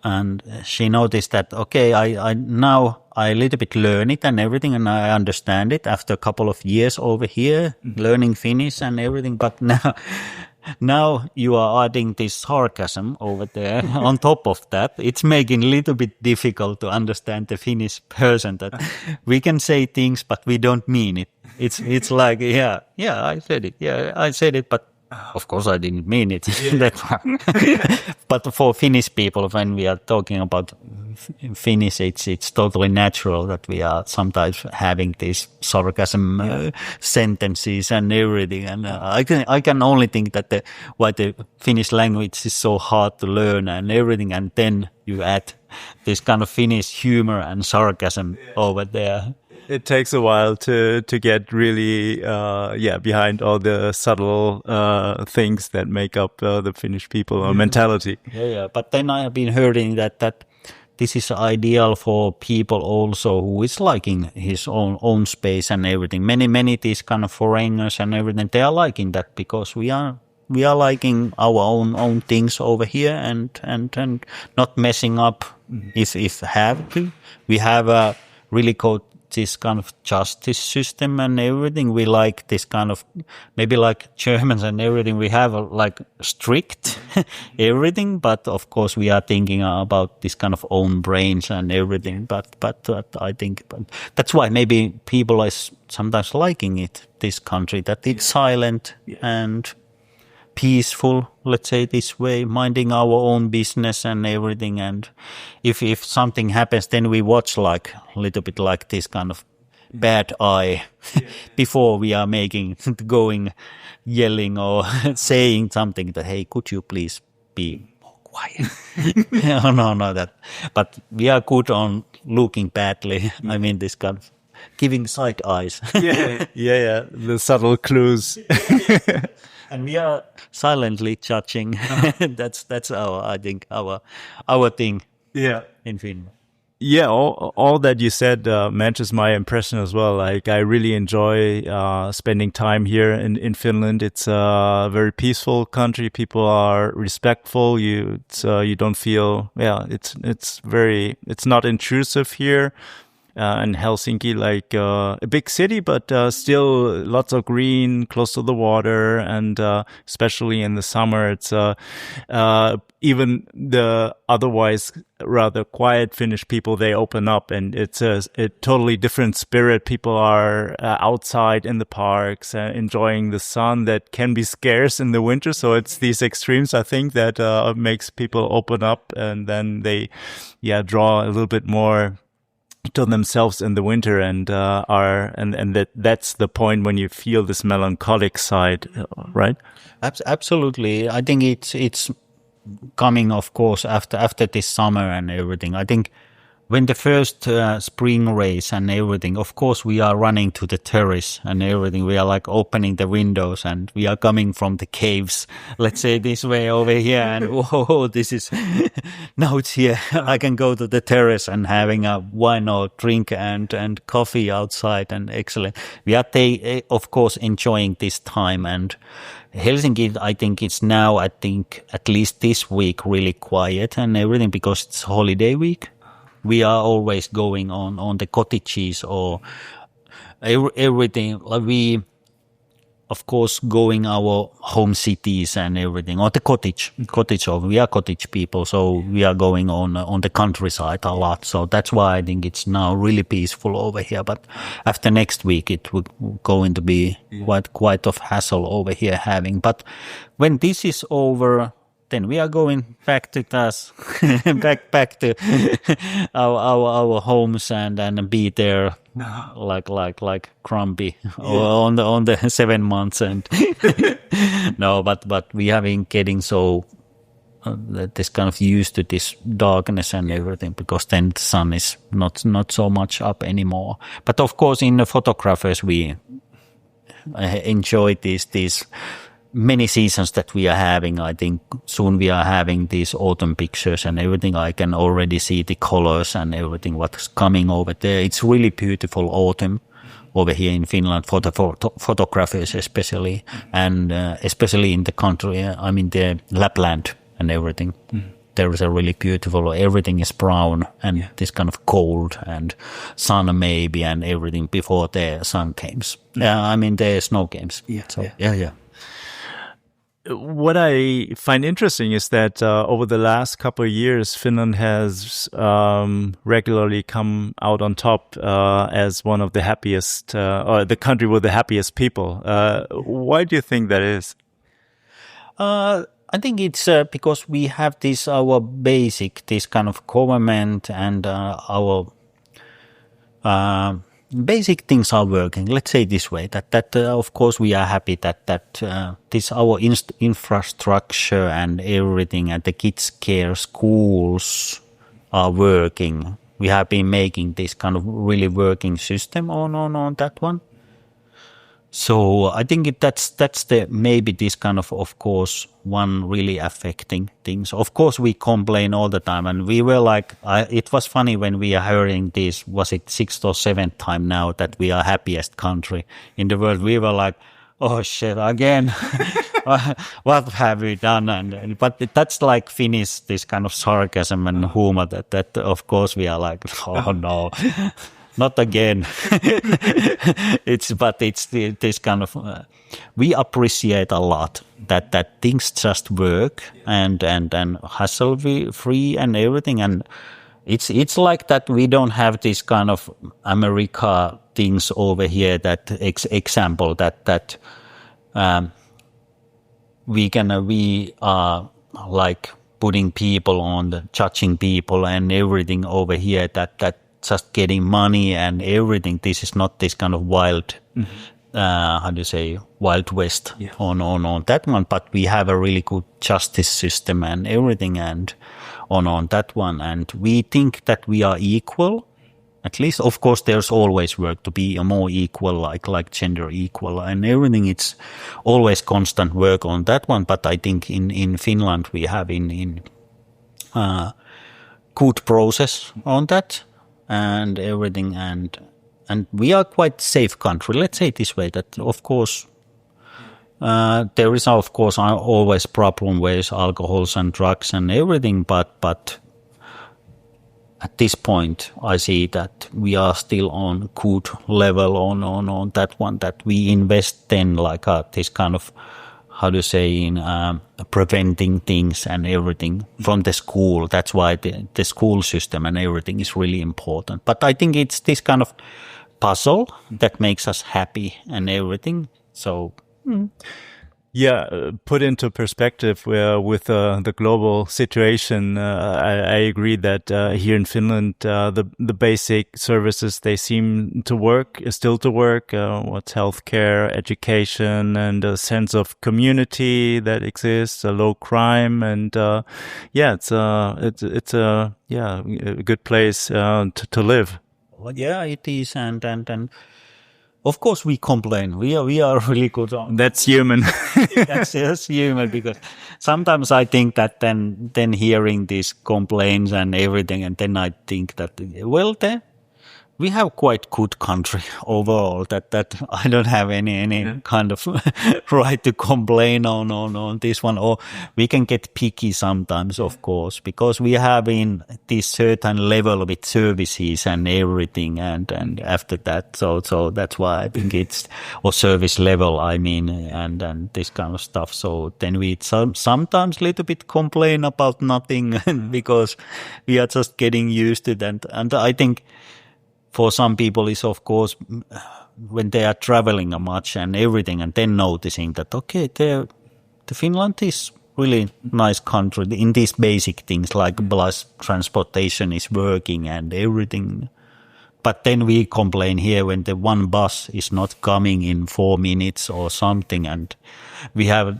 and she noticed that, okay, I now I a little bit learn it and everything, and I understand it after a couple of years over here learning Finnish and everything. But now you are adding this sarcasm over there on top of that. It's making a little bit difficult to understand the Finnish person, that we can say things but we don't mean it. It's like, I said it. Yeah, I said it, but of course I didn't mean it that one. But for Finnish people, when we are talking about Finnish, it's totally natural that we are sometimes having these sarcasm sentences and everything. And I can only think that why the Finnish language is so hard to learn and everything, and then you add this kind of Finnish humor and sarcasm over there. It takes a while to get really behind all the subtle things that make up the Finnish people mentality. Yeah. But then I have been hearing that this is ideal for people also who is liking his own space and everything. Many these kind of foreigners and everything, they are liking that because we are liking our own things over here and not messing up if have to. We have a really good this kind of justice system and everything. We like this kind of, maybe like Germans and everything, we have like strict everything, but of course we are thinking about this kind of own brains and everything. But I think that's why maybe people are sometimes liking it, this country, that it's silent and peaceful, let's say this way, minding our own business and everything. And if something happens, then we watch like a little bit like this kind of bad eye before we are going yelling or saying something that, hey, could you please be more quiet? No, that. But we are good on looking badly. I mean, this kind of giving side eyes. Yeah. The subtle clues. And we are silently judging. That's I think our thing. Yeah, in Finland. Yeah, all that you said matches my impression as well. Like, I really enjoy spending time here in Finland. It's a very peaceful country. People are respectful. You don't feel it's not intrusive here. In Helsinki, like a big city, but still lots of green, close to the water, and especially in the summer, it's even the otherwise rather quiet Finnish people, they open up, and it's a totally different spirit. People are outside in the parks, enjoying the sun that can be scarce in the winter. So it's these extremes, I think, that makes people open up, and then they draw a little bit more to themselves in the winter, and that's the point when you feel this melancholic side, right? Absolutely. I think it's coming, of course, after this summer and everything. I think when the first spring rays and everything, of course, we are running to the terrace and everything. We are like opening the windows and we are coming from the caves, let's say this way over here. And whoa, this is, now it's here. I can go to the terrace and having a wine or drink and coffee outside, and excellent. We are, of course, enjoying this time. And Helsinki, I think it's now, at least this week, really quiet and everything because it's holiday week. We are always going on the cottages or everything. Like we, of course, going our home cities and everything, or the cottage. We are cottage people, so we are going on the countryside a lot. So that's why I think it's now really peaceful over here. But after next week, it will going to be quite of hassle over here having. But when this is over, then we are going back to us, back to our homes and be there like Grumpy on the 7 months and no, but we have been getting so this kind of used to this darkness and everything, because then the sun is not so much up anymore. But of course, in the photographers, we enjoy these many seasons that we are having. I think soon we are having these autumn pictures and everything. I can already see the colors and everything what's coming over there. It's really beautiful autumn over here in Finland for the photographers especially, and especially in the country. I mean the Lapland and everything. There is a really beautiful, everything is brown and this kind of cold and sun maybe and everything before the sun comes. I mean the snow comes. Yeah. what I find interesting is that over the last couple of years, Finland has regularly come out on top as one of the happiest, or the country with the happiest people. Why do you think that is? I think it's because we have this kind of government and our basic things are working. Let's say this way, that of course we are happy that this our infrastructure and everything and the kids care schools are working. We have been making this kind of really working system on that one. So I think that's the maybe this kind of course one really affecting things. Of course we complain all the time, and we were like, it was funny when we are hearing this. Was it 6th or 7th time now that we are happiest country in the world? We were like, oh shit again. What have we done? But that's like Finnish, this kind of sarcasm and humor that of course we are like, oh no. Not again. It's this kind of we appreciate a lot that things just work and hassle free and everything, and it's like that we don't have this kind of America things over here. That example that we are like putting people on judging people and everything over here that just getting money and everything. This is not this kind of wild, Wild West on that one. But we have a really good justice system and everything and on that one. And we think that we are equal. At least, of course, there's always work to be a more equal, like gender equal and everything. It's always constant work on that one. But I think in Finland we have in good process on that. And everything, and we are quite safe country. Let's say it this way, that of course there is of course always problem with alcohols and drugs and everything, but at this point I see that we are still on good level on that one, that we invest then like this kind of in preventing things and everything from the school. That's why the school system and everything is really important. But I think it's this kind of puzzle that makes us happy and everything. So Yeah, put into perspective with the global situation, I agree that here in Finland, the basic services, they seem to work, still to work. What's healthcare, education, and a sense of community that exists, a low crime, and it's a good place to live. Well, yeah, it is, and of course we complain. We are really good on. That's human. That's human, because sometimes I think that then hearing these complaints and everything, and then I think that we have quite good country overall. That I don't have any kind of right to complain on this one. Or we can get picky sometimes, of course, because we have in this certain level with services and everything, and after that, so that's why I think it's or service level. I mean, and this kind of stuff. So then we sometimes little bit complain about nothing because we are just getting used to that, and I think. For some people is of course when they are traveling much and everything, and then noticing that the Finland is really nice country in these basic things like bus transportation is working and everything. But then we complain here when the one bus is not coming in 4 minutes or something, and we have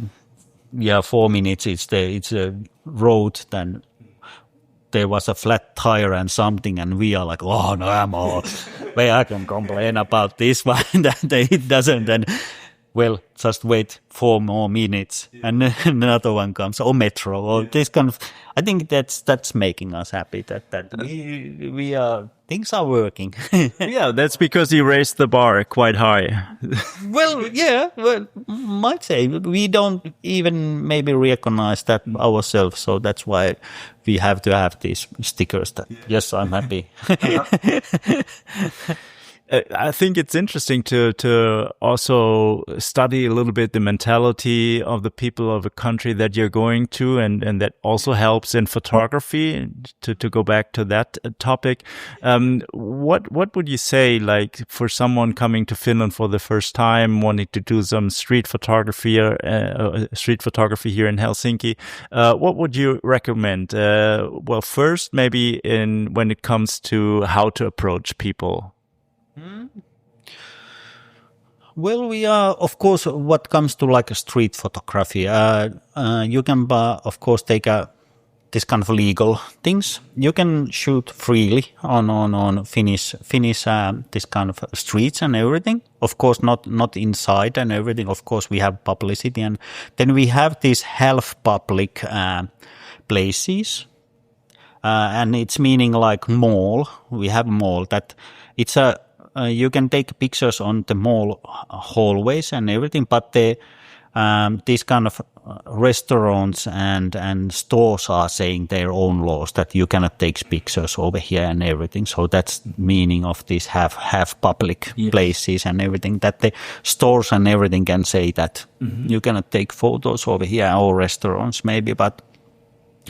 4 minutes. It's a road then. There was a flat tire and something, and we are like, oh no, where I can complain about this one, that it doesn't. And well, just wait 4 more minutes, and then another one comes, or metro, or this kind of. I think that's making us happy that we are things are working. Yeah, that's because you raised the bar quite high. Might say we don't even maybe recognize that ourselves, so that's why we have to have these stickers that yes, I'm happy. I think it's interesting to also study a little bit the mentality of the people of a country that you're going to, and that also helps in photography. To go back to that topic, what would you say, like, for someone coming to Finland for the first time, wanting to do some street photography here in Helsinki? What would you recommend? Well, first, maybe when it comes to how to approach people. Well, we are, of course, what comes to like a street photography, you can, of course, take this kind of legal things. You can shoot freely on Finnish this kind of streets and everything. Of course, not inside and everything. Of course, we have publicity, and then we have these half public places, and it's meaning like mall. We have a mall that it's a. You can take pictures on the mall hallways and everything, but these kind of restaurants and stores are saying their own laws that you cannot take pictures over here and everything. So that's the meaning of these half public places and everything, that the stores and everything can say that you cannot take photos over here, or restaurants maybe, but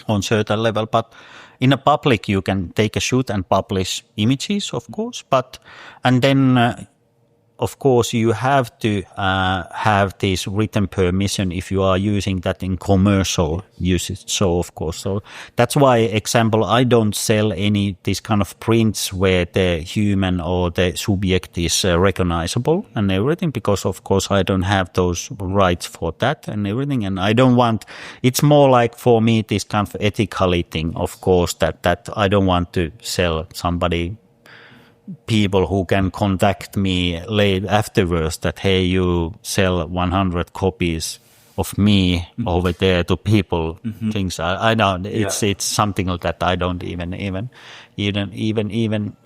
on certain level. But in a public, you can take a shoot and publish images, of course, and then, of course, you have to have this written permission if you are using that in commercial usage. So, of course, so that's why, example, I don't sell any this kind of prints where the human or the subject is recognizable and everything, because, of course, I don't have those rights for that and everything, and I don't want. It's more like for me this kind of ethical thing, of course, that I don't want to sell somebody. People who can contact me late afterwards that, hey, you sell 100 copies of me over there to people. Things I don't. It's something that I don't even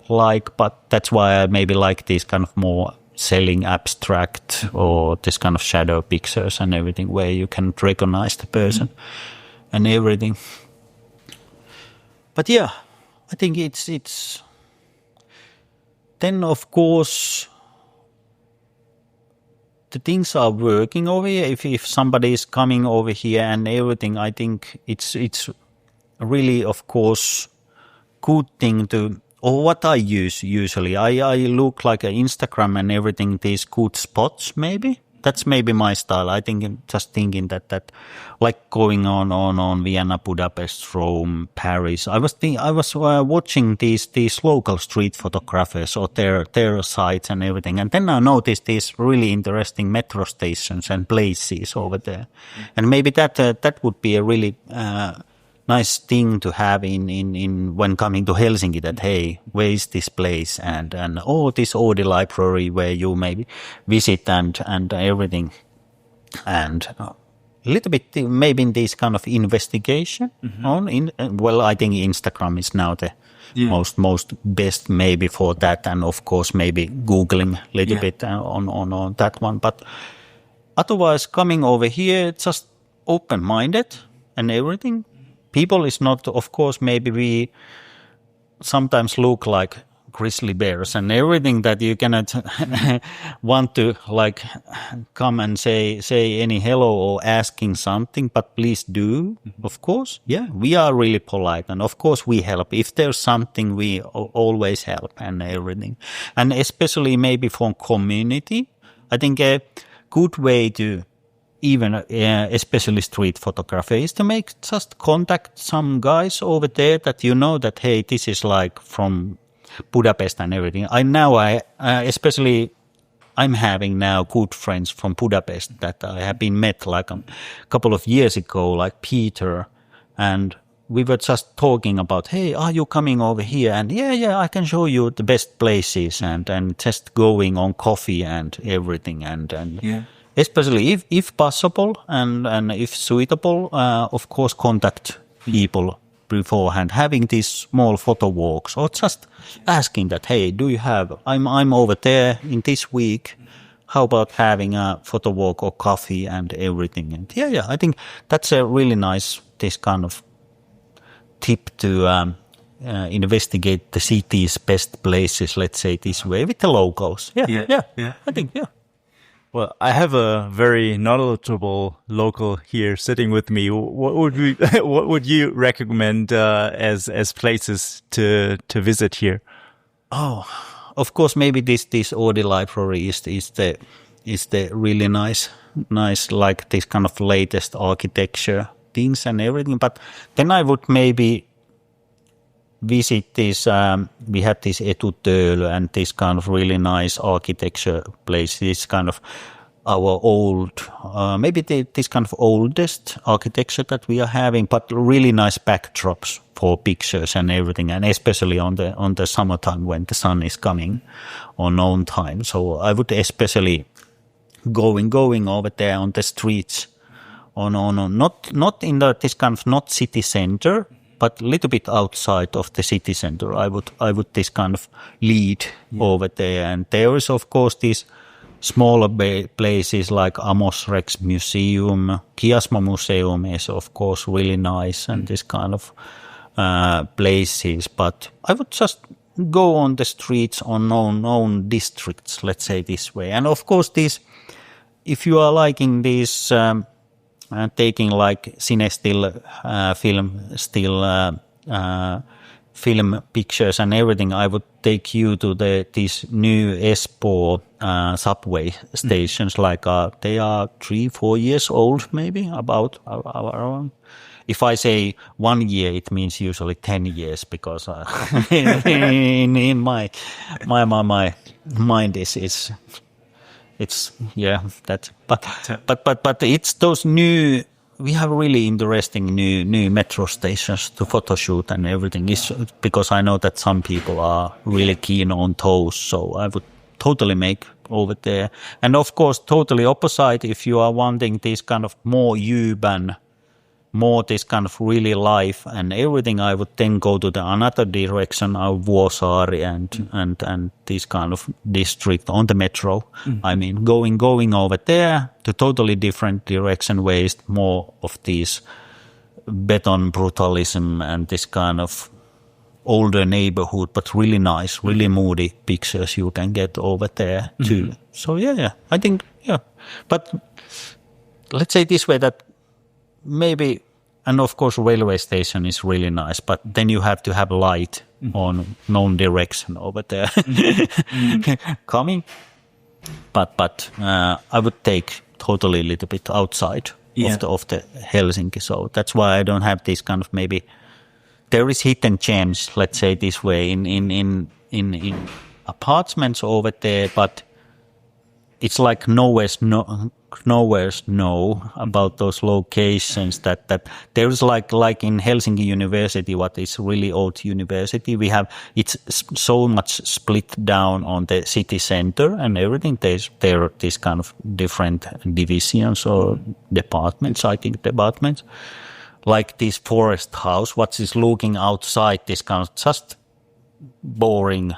like. But that's why I maybe like these kind of more selling abstract or this kind of shadow pictures and everything, where you can recognize the person and everything. But yeah, I think it's. Then, of course, the things are working over here. If somebody is coming over here and everything, I think it's really, of course, good thing to. Or what I use usually, I look like an Instagram and everything. These good spots, maybe. That's maybe my style. I think just thinking that like going on Vienna, Budapest, Rome, Paris. I was watching these local street photographers or their sites and everything, and then I noticed these really interesting metro stations and places over there, and maybe that would be a really nice thing to have in when coming to Helsinki, that, hey, where is this place, and this Oodi library where you maybe visit and everything, and a little bit maybe in this kind of investigation well, I think Instagram is now the most best maybe for that, and of course maybe Googling a little bit on that one, but otherwise coming over here, just open-minded and everything. People is not, of course, maybe we sometimes look like grizzly bears and everything, that you cannot want to like come and say any hello or asking something, but please do, of course. Yeah, we are really polite, and of course we help. If there's something, we always help and everything. And especially maybe for community, I think a good way to even especially street photography is to just contact some guys over there that you know that, hey, this is like from Budapest and everything. Especially I'm having now good friends from Budapest that I have been met like a couple of years ago, like Peter, and we were just talking about, hey, are you coming over here? And yeah, I can show you the best places, and just going on coffee and everything, and especially if possible and if suitable, of course, contact people beforehand, having these small photo walks, or just asking that, hey, do you have, I'm over there in this week, how about having a photo walk or coffee and everything? And I think that's a really nice, this kind of tip to investigate the city's best places, let's say this way, with the locals. Yeah. I think, yeah. Well, I have a very knowledgeable local here sitting with me. What would you recommend as places to visit here? Oh, of course, maybe this Oodi library is the really nice like this kind of latest architecture things and everything. But then I would maybe visit this. We had this Etutöölö and this kind of really nice architecture place. This kind of our old, maybe this kind of oldest architecture that we are having, but really nice backdrops for pictures and everything, and especially on the summertime when the sun is coming on noon time. So I would especially going over there on the streets, not in this kind of not city center, but a little bit outside of the city center. I would this kind of lead over there, and there is of course these smaller places like Amos Rex Museum, Kiasma Museum is of course really nice, and this kind of places. But I would just go on the streets on known districts, let's say this way. And of course these, if you are liking these taking like cine still, film pictures and everything, I would take you to these new Espoo subway stations. Like they are 3-4 years old, maybe about around. If I say 1 year, it means usually 10 years because in my mind it's that. But it's those new. We have really interesting new metro stations to photo shoot and everything. Is because I know that some people are really keen on those, so I would totally make over there. And of course, totally opposite. If you are wanting this kind of more urban, more this kind of really life and everything, I would then go to the another direction of Vuosaari and this kind of district on the metro. I mean, going over there to totally different direction ways, more of these beton brutalism and this kind of older neighborhood, but really nice, really moody pictures you can get over there too. So I think, but let's say this way that maybe, and of course railway station is really nice, but then you have to have light on known direction over there coming. But I would take totally a little bit outside of the Helsinki. So that's why I don't have this kind of, maybe there is hidden gems, let's say this way, in apartments over there, but it's like nowhere's know about those locations that there's like in Helsinki University, what is really old university, we have, it's so much split down on the city center and everything. There are these kind of different divisions or departments, like this forest house, what is looking outside, this kind of just boring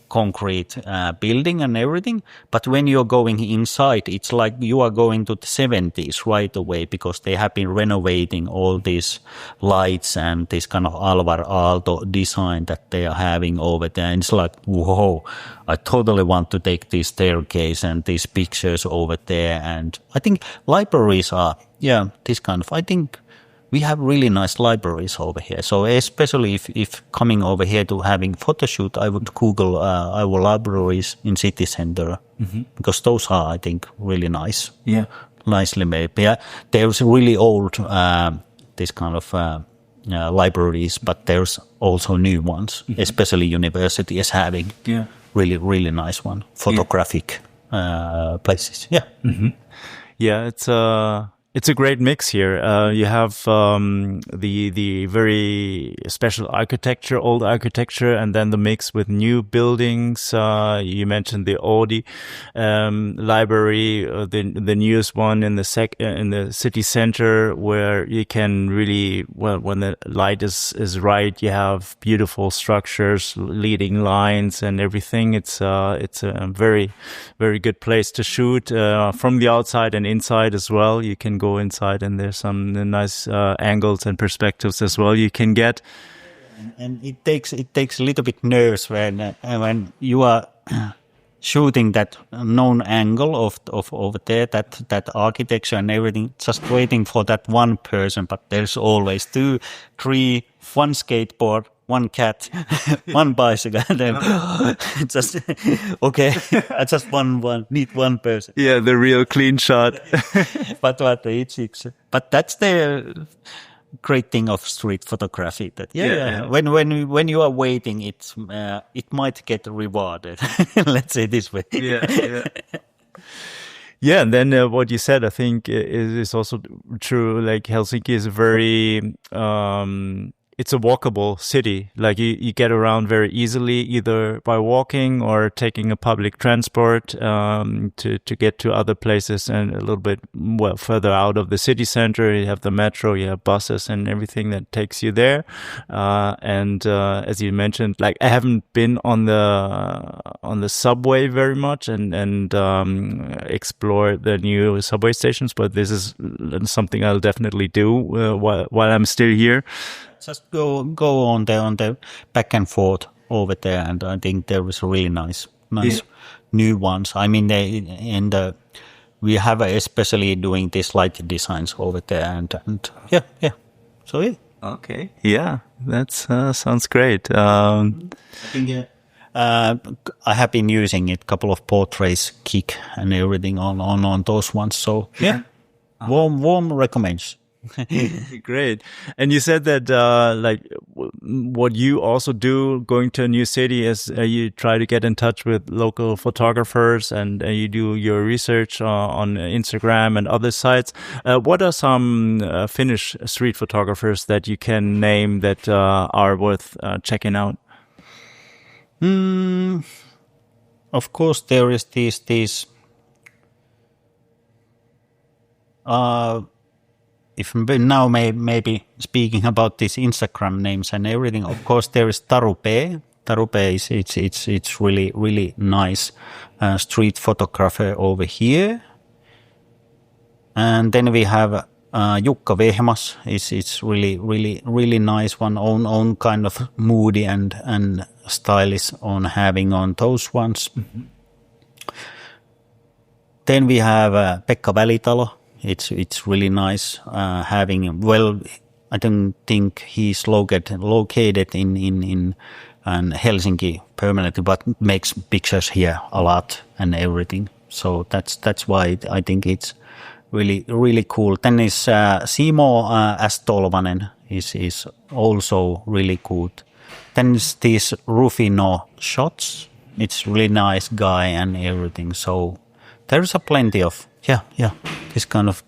concrete building and everything. But when you're going inside, it's like you are going to the 70s right away, because they have been renovating all these lights and this kind of Alvar Aalto design that they are having over there. And it's like, whoa, I totally want to take this staircase and these pictures over there. And I think libraries are, this kind of, I think we have really nice libraries over here. So especially if coming over here to having photo shoot, I would Google our libraries in city center, because those are, I think, really nice. Yeah, nicely made. Yeah, there's really old this kind of libraries, but there's also new ones. Especially university is having really, really nice one, photographic places. Yeah. Yeah, it's a great mix here. You have the very special architecture, old architecture, and then the mix with new buildings. You mentioned the Oodi library, the newest one in the city center, where you can really, well, when the light is right, you have beautiful structures, leading lines, and everything. It's a very, very good place to shoot from the outside and inside as well. You can go inside and there's some nice angles and perspectives as well you can get. And it takes a little bit nerves when you are shooting that known angle of over there, that architecture and everything, just waiting for that one person. But there's always 2, 3, one skateboard, one cat, one bicycle, and then just okay. I just need one person. Yeah, the real clean shot. but that's the great thing of street photography. That when you are waiting, it might get rewarded. Let's say this way. Yeah, and then what you said, I think, is also true. Like Helsinki is a very it's a walkable city. Like you get around very easily, either by walking or taking a public transport to get to other places, and a little bit further out of the city center. You have the metro, you have buses and everything that takes you there. And as you mentioned, like I haven't been on the subway very much and explored the new subway stations, but this is something I'll definitely do while I'm still here. Just go on the back and forth over there, and I think there was really nice new ones. I mean, we have especially doing these light designs over there, and yeah. So yeah. Okay. Yeah, that sounds great. I think I have been using it, couple of portraits, kick and everything on those ones. So yeah, warm recommends. Great. And you said that like what you also do going to a new city is you try to get in touch with local photographers, and you do your research on Instagram and other sites. What are some Finnish street photographers that you can name that are worth checking out? Of course, there is these if now maybe speaking about these Instagram names and everything, of course there is Taru P. Taru P is it's really nice street photographer over here, and then we have Jukka Vehmas. It's really nice one, own kind of moody and stylish on having on those ones. Mm-hmm. Then we have Pekka Välitalo. It's really nice having. Well, I don't think he's located in Helsinki permanently, but makes pictures here a lot and everything. So that's why I think it's really cool. Then is Simo Astolvanen is also really good. Then is this Rufino Shots. It's really nice guy and everything. So there's a plenty of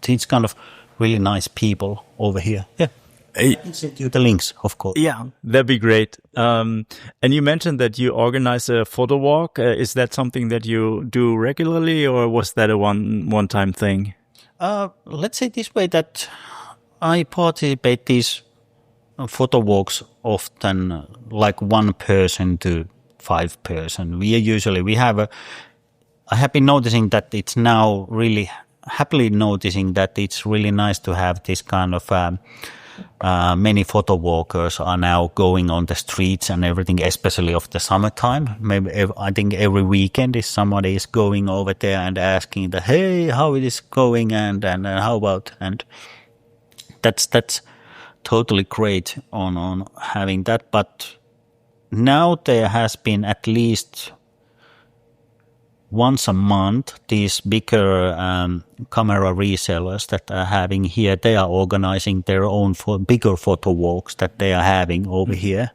these kind of really nice people over here. Yeah. I can send you the links, of course. Yeah, that'd be great. And you mentioned that you organize a photo walk. Is that something that you do regularly, or was that a one-time thing? Let's say this way, that I participate these photo walks often, like 1 person to 5 person. I have been noticing that it's now really happily noticing that it's really nice to have this kind of many photo walkers are now going on the streets and everything, especially of the summertime. Maybe I think every weekend is somebody is going over there and asking that, hey, how it is going and how about, and that's totally great on having that. But now there has been at least once a month, these bigger camera resellers that are having here, they are organizing their own bigger photo walks that they are having over here.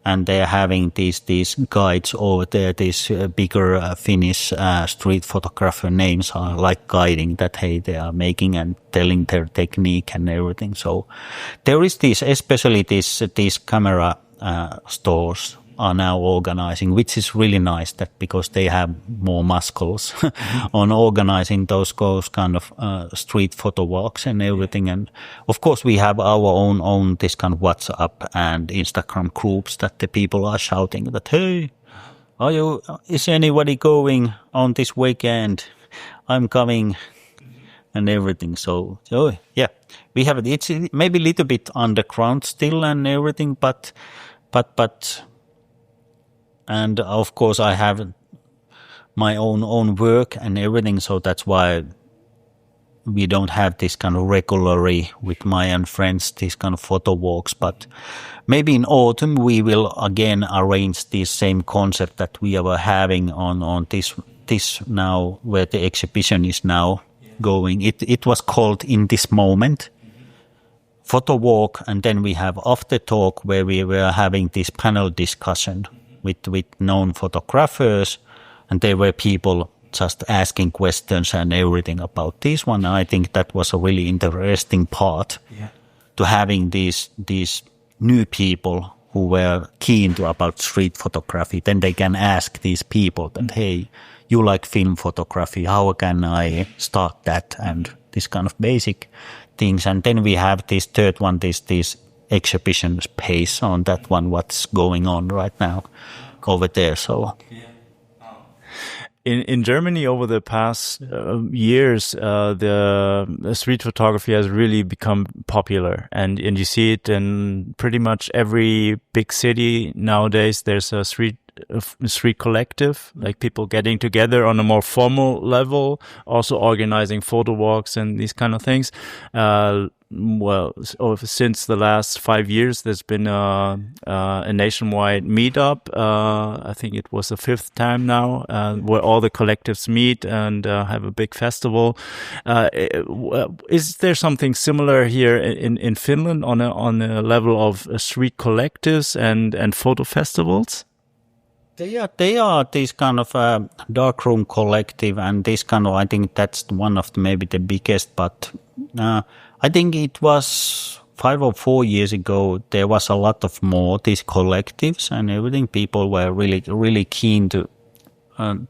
And they are having these guides over there, these bigger Finnish street photographer names are like guiding that, hey, they are making and telling their technique and everything. So there is especially these camera stores are now organizing, which is really nice, that because they have more muscles on organizing those kind of street photo walks and everything. And of course we have our own this kind of WhatsApp and Instagram groups that the people are shouting that, hey, is anybody going on this weekend? I'm coming and everything. So yeah, we have it's maybe a little bit underground still and everything, but and of course I have my own work and everything, so that's why we don't have this kind of regularly with my and friends, this kind of photo walks. But maybe in autumn we will again arrange this same concept that we were having on this now, where the exhibition is now going. It was called In This Moment photo walk, and then we have after talk where we were having this panel discussion with known photographers, and there were people just asking questions and everything about this one. I think that was a really interesting part to having these new people who were keen to about street photography. Then they can ask these people that, hey, you like film photography, how can I start that? And this kind of basic things. And then we have this third one, this exhibition space on that one, what's going on right now over there. So In Germany, over the past years, the street photography has really become popular, and you see it in pretty much every big city nowadays. There's a street collective, like people getting together on a more formal level, also organizing photo walks and these kind of things. Since the last 5 years, there's been a nationwide meetup. I think it was the 5th time now, where all the collectives meet and have a big festival. Is there something similar here in Finland on a level of street collectives and photo festivals? They are this kind of darkroom collective, and this kind of, I think that's one of maybe the biggest, but I think it was 5 or 4 years ago, there was a lot of more these collectives and everything. People were really, really keen to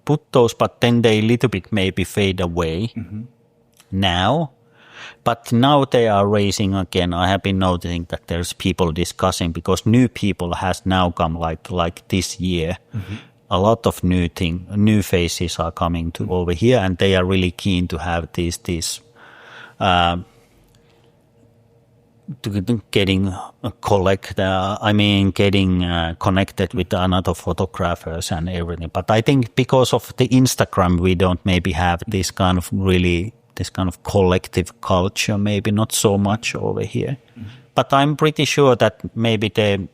put those, but then they little bit maybe fade away now. But now they are raising again. I have been noticing that there's people discussing, because new people has now come like this year. A lot of new faces are coming to over here, and they are really keen to have these getting connected with another photographers and everything. But I think because of the Instagram, we don't maybe have this kind of collective culture, maybe not so much over here. But I'm pretty sure that maybe the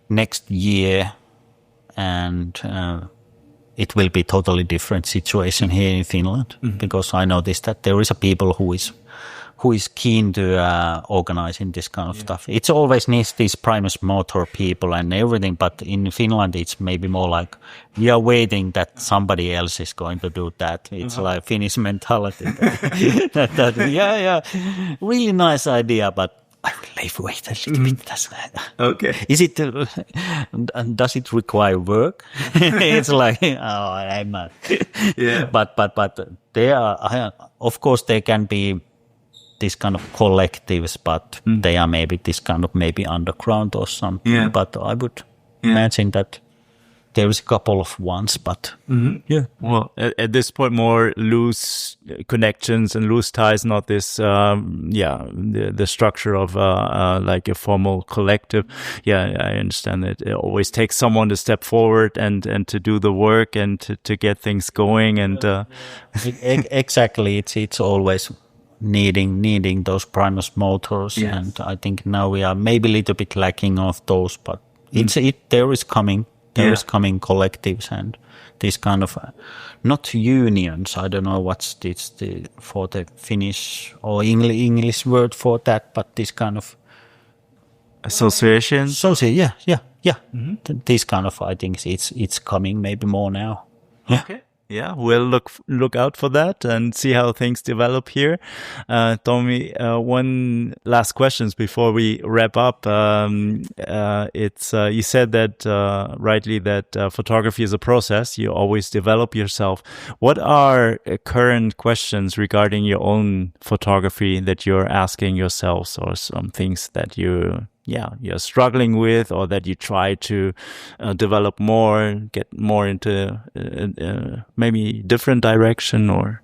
next year and it will be totally different situation here in Finland, because I noticed that there is a people who is keen to organizing this kind of stuff. It's always needs these primus motor people and everything, but in Finland it's maybe more like we are waiting that somebody else is going to do that. It's like Finnish mentality. Really nice idea, but I will wait a little bit. Okay. Is it? Does it require work? It's like, I'm not. Yeah. But there are, of course, there can be this kind of collectives, but they are maybe this kind of maybe underground or something. Yeah. But I would imagine that there is a couple of ones, but Well, at this point, more loose connections and loose ties, not this, the structure of like a formal collective. Yeah, I understand that it always takes someone to step forward and to do the work and to get things going. And exactly, it's always needing those primus motors, and I think now we are maybe a little bit lacking of those, but there is coming collectives and this kind of not unions. I don't know what's for the Finnish or English word for that, but this kind of associations. This kind of, I think it's coming maybe more now. Okay. Yeah, we'll look out for that and see how things develop here. Tommi, one last questions before we wrap up. It's you said that rightly that photography is a process. You always develop yourself. What are current questions regarding your own photography that you're asking yourselves, or some things that you're struggling with, or that you try to develop more, get more into maybe different direction, or?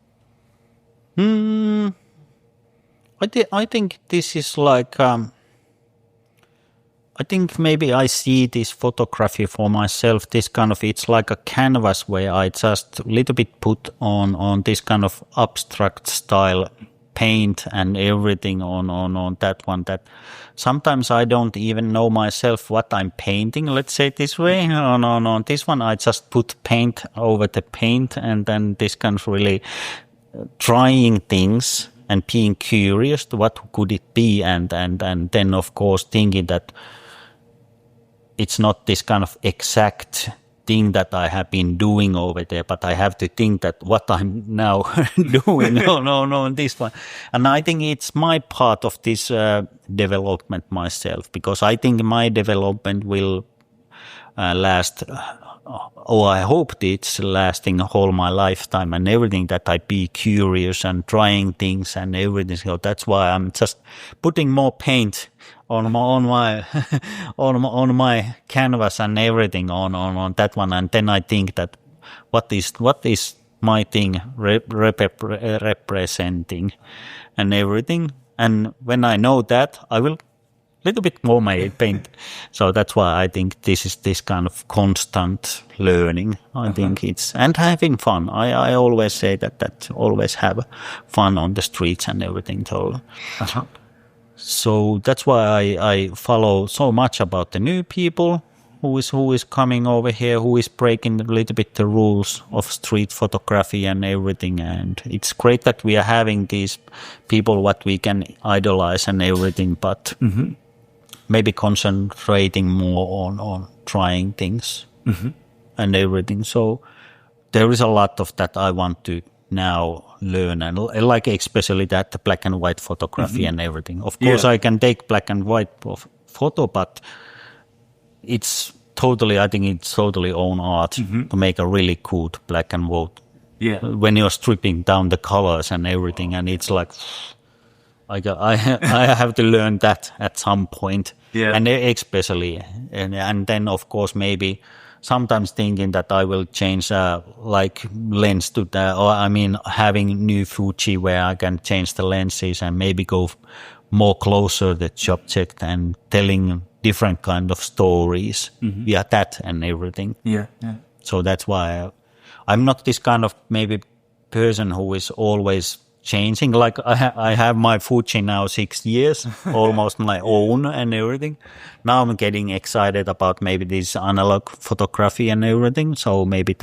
I think this is like, I I think maybe I see this photography for myself, this kind of, it's like a canvas where I just a little bit put on this kind of abstract style paint and everything on that one, that sometimes I don't even know myself what I'm painting, let's say this way. On this one I just put paint over the paint, and then this kind of really trying things and being curious to what could it be, and then of course thinking that it's not this kind of exact thing that I have been doing over there, but I have to think that what I'm now doing on this one. And I think it's my part of this development myself, because I think my development will last, or I hope it's lasting whole my lifetime and everything, that I be curious and trying things and everything. So that's why I'm just putting more paint on my canvas and everything on that one. And then I think that what is my thing representing and everything. And when I know that, I will little bit more my paint. So that's why I think this is this kind of constant learning. I think it's, and having fun. I always say that always have fun on the streets and everything. So that's why I follow so much about the new people who is coming over here, who is breaking a little bit the rules of street photography and everything. And it's great that we are having these people what we can idolize and everything, but maybe concentrating more on trying things and everything. So there is a lot of that I want to now learn, and like especially that black and white photography and everything. Of course, I can take black and white photo, but it's totally, I think it's totally own art to make a really good black and white. Yeah. When you're stripping down the colors and everything, and it's like, I have to learn that at some point. Yeah. And especially, and then of course maybe sometimes thinking that I will change like lens to the, or I mean having new Fuji where I can change the lenses and maybe go more closer to the subject and telling different kind of stories via that and everything. Yeah. So that's why I'm not this kind of maybe person who is always changing. Like I have my Fuji now 6 years, almost my own and everything. Now I'm getting excited about maybe this analog photography and everything. So maybe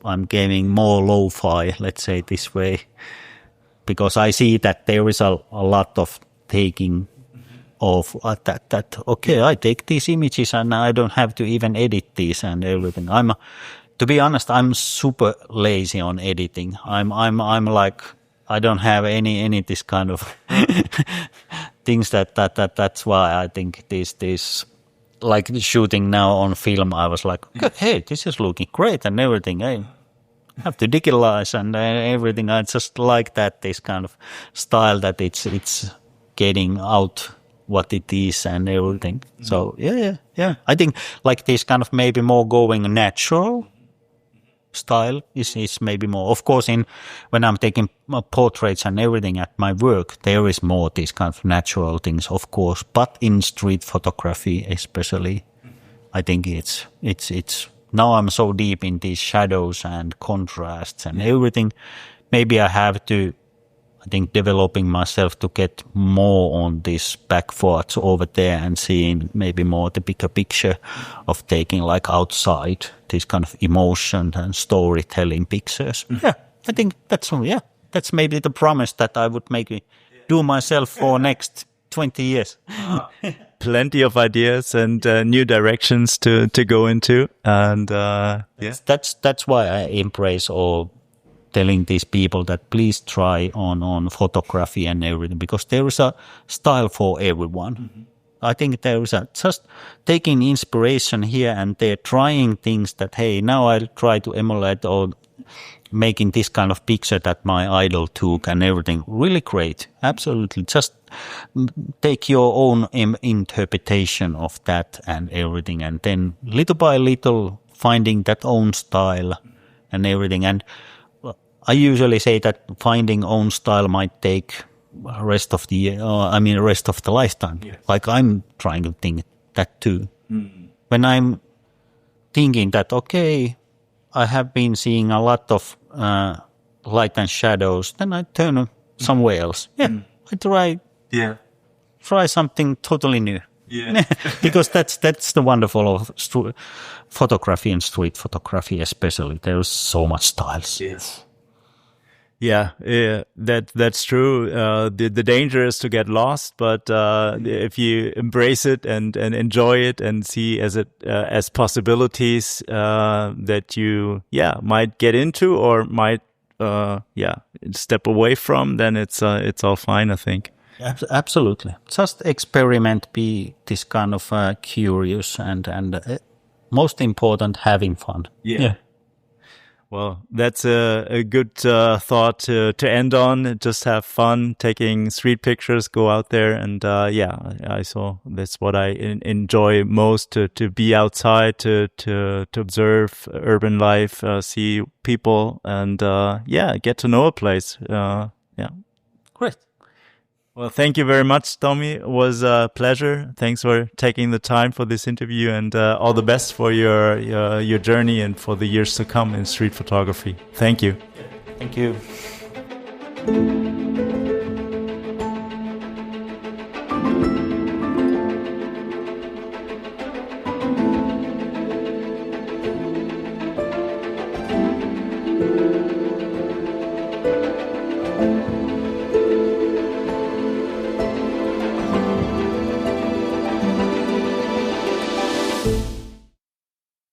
I'm giving more lo-fi, let's say this way, because I see that there is a lot of taking of that. Okay, I take these images and I don't have to even edit these and everything. To be honest, I'm super lazy on editing. I'm like, I don't have any this kind of things that's why I think this like shooting now on film, I was like, hey, this is looking great and everything. I have to digitalize and everything. I just like that, this kind of style that it's getting out what it is and everything. So yeah. I think like this kind of maybe more going natural style is maybe more. Of course, when I'm taking portraits and everything at my work, there is more these kind of natural things, of course. But in street photography, especially, I think it's now I'm so deep in these shadows and contrasts and everything. Maybe I have to, I think, developing myself to get more on this backwards over there and seeing maybe more the bigger picture of taking like outside this kind of emotion and storytelling pictures. Yeah, I think that's maybe the promise that I would maybe do myself for next 20 years. Plenty of ideas and new directions to go into. And that's why I embrace or telling these people that please try on photography and everything, because there is a style for everyone. I think there is just taking inspiration here and there, trying things that, hey, now I'll try to emulate or making this kind of picture that my idol took and everything. Really great. Absolutely. Just take your own interpretation of that and everything, and then little by little finding that own style and everything. And I usually say that finding own style might take rest of the year, rest of the lifetime. Yes. Like I'm trying to think that too. When I'm thinking that, okay, I have been seeing a lot of light and shadows, then I turn somewhere else. I try something totally new. Because that's the wonderful of photography and street photography especially. There's so much styles. That's true. The danger is to get lost, but if you embrace it and enjoy it and see as possibilities that you might get into or might step away from, then it's all fine, I think. Absolutely. Just experiment, be this kind of curious and most important, having fun. Well, that's a good thought to end on. Just have fun taking street pictures, go out there. And that's what I enjoy most, to be outside, to observe urban life, see people and get to know a place. Great. Well, thank you very much, Tommi. It was a pleasure. Thanks for taking the time for this interview, and all the best for your journey and for the years to come in street photography. Thank you. Thank you.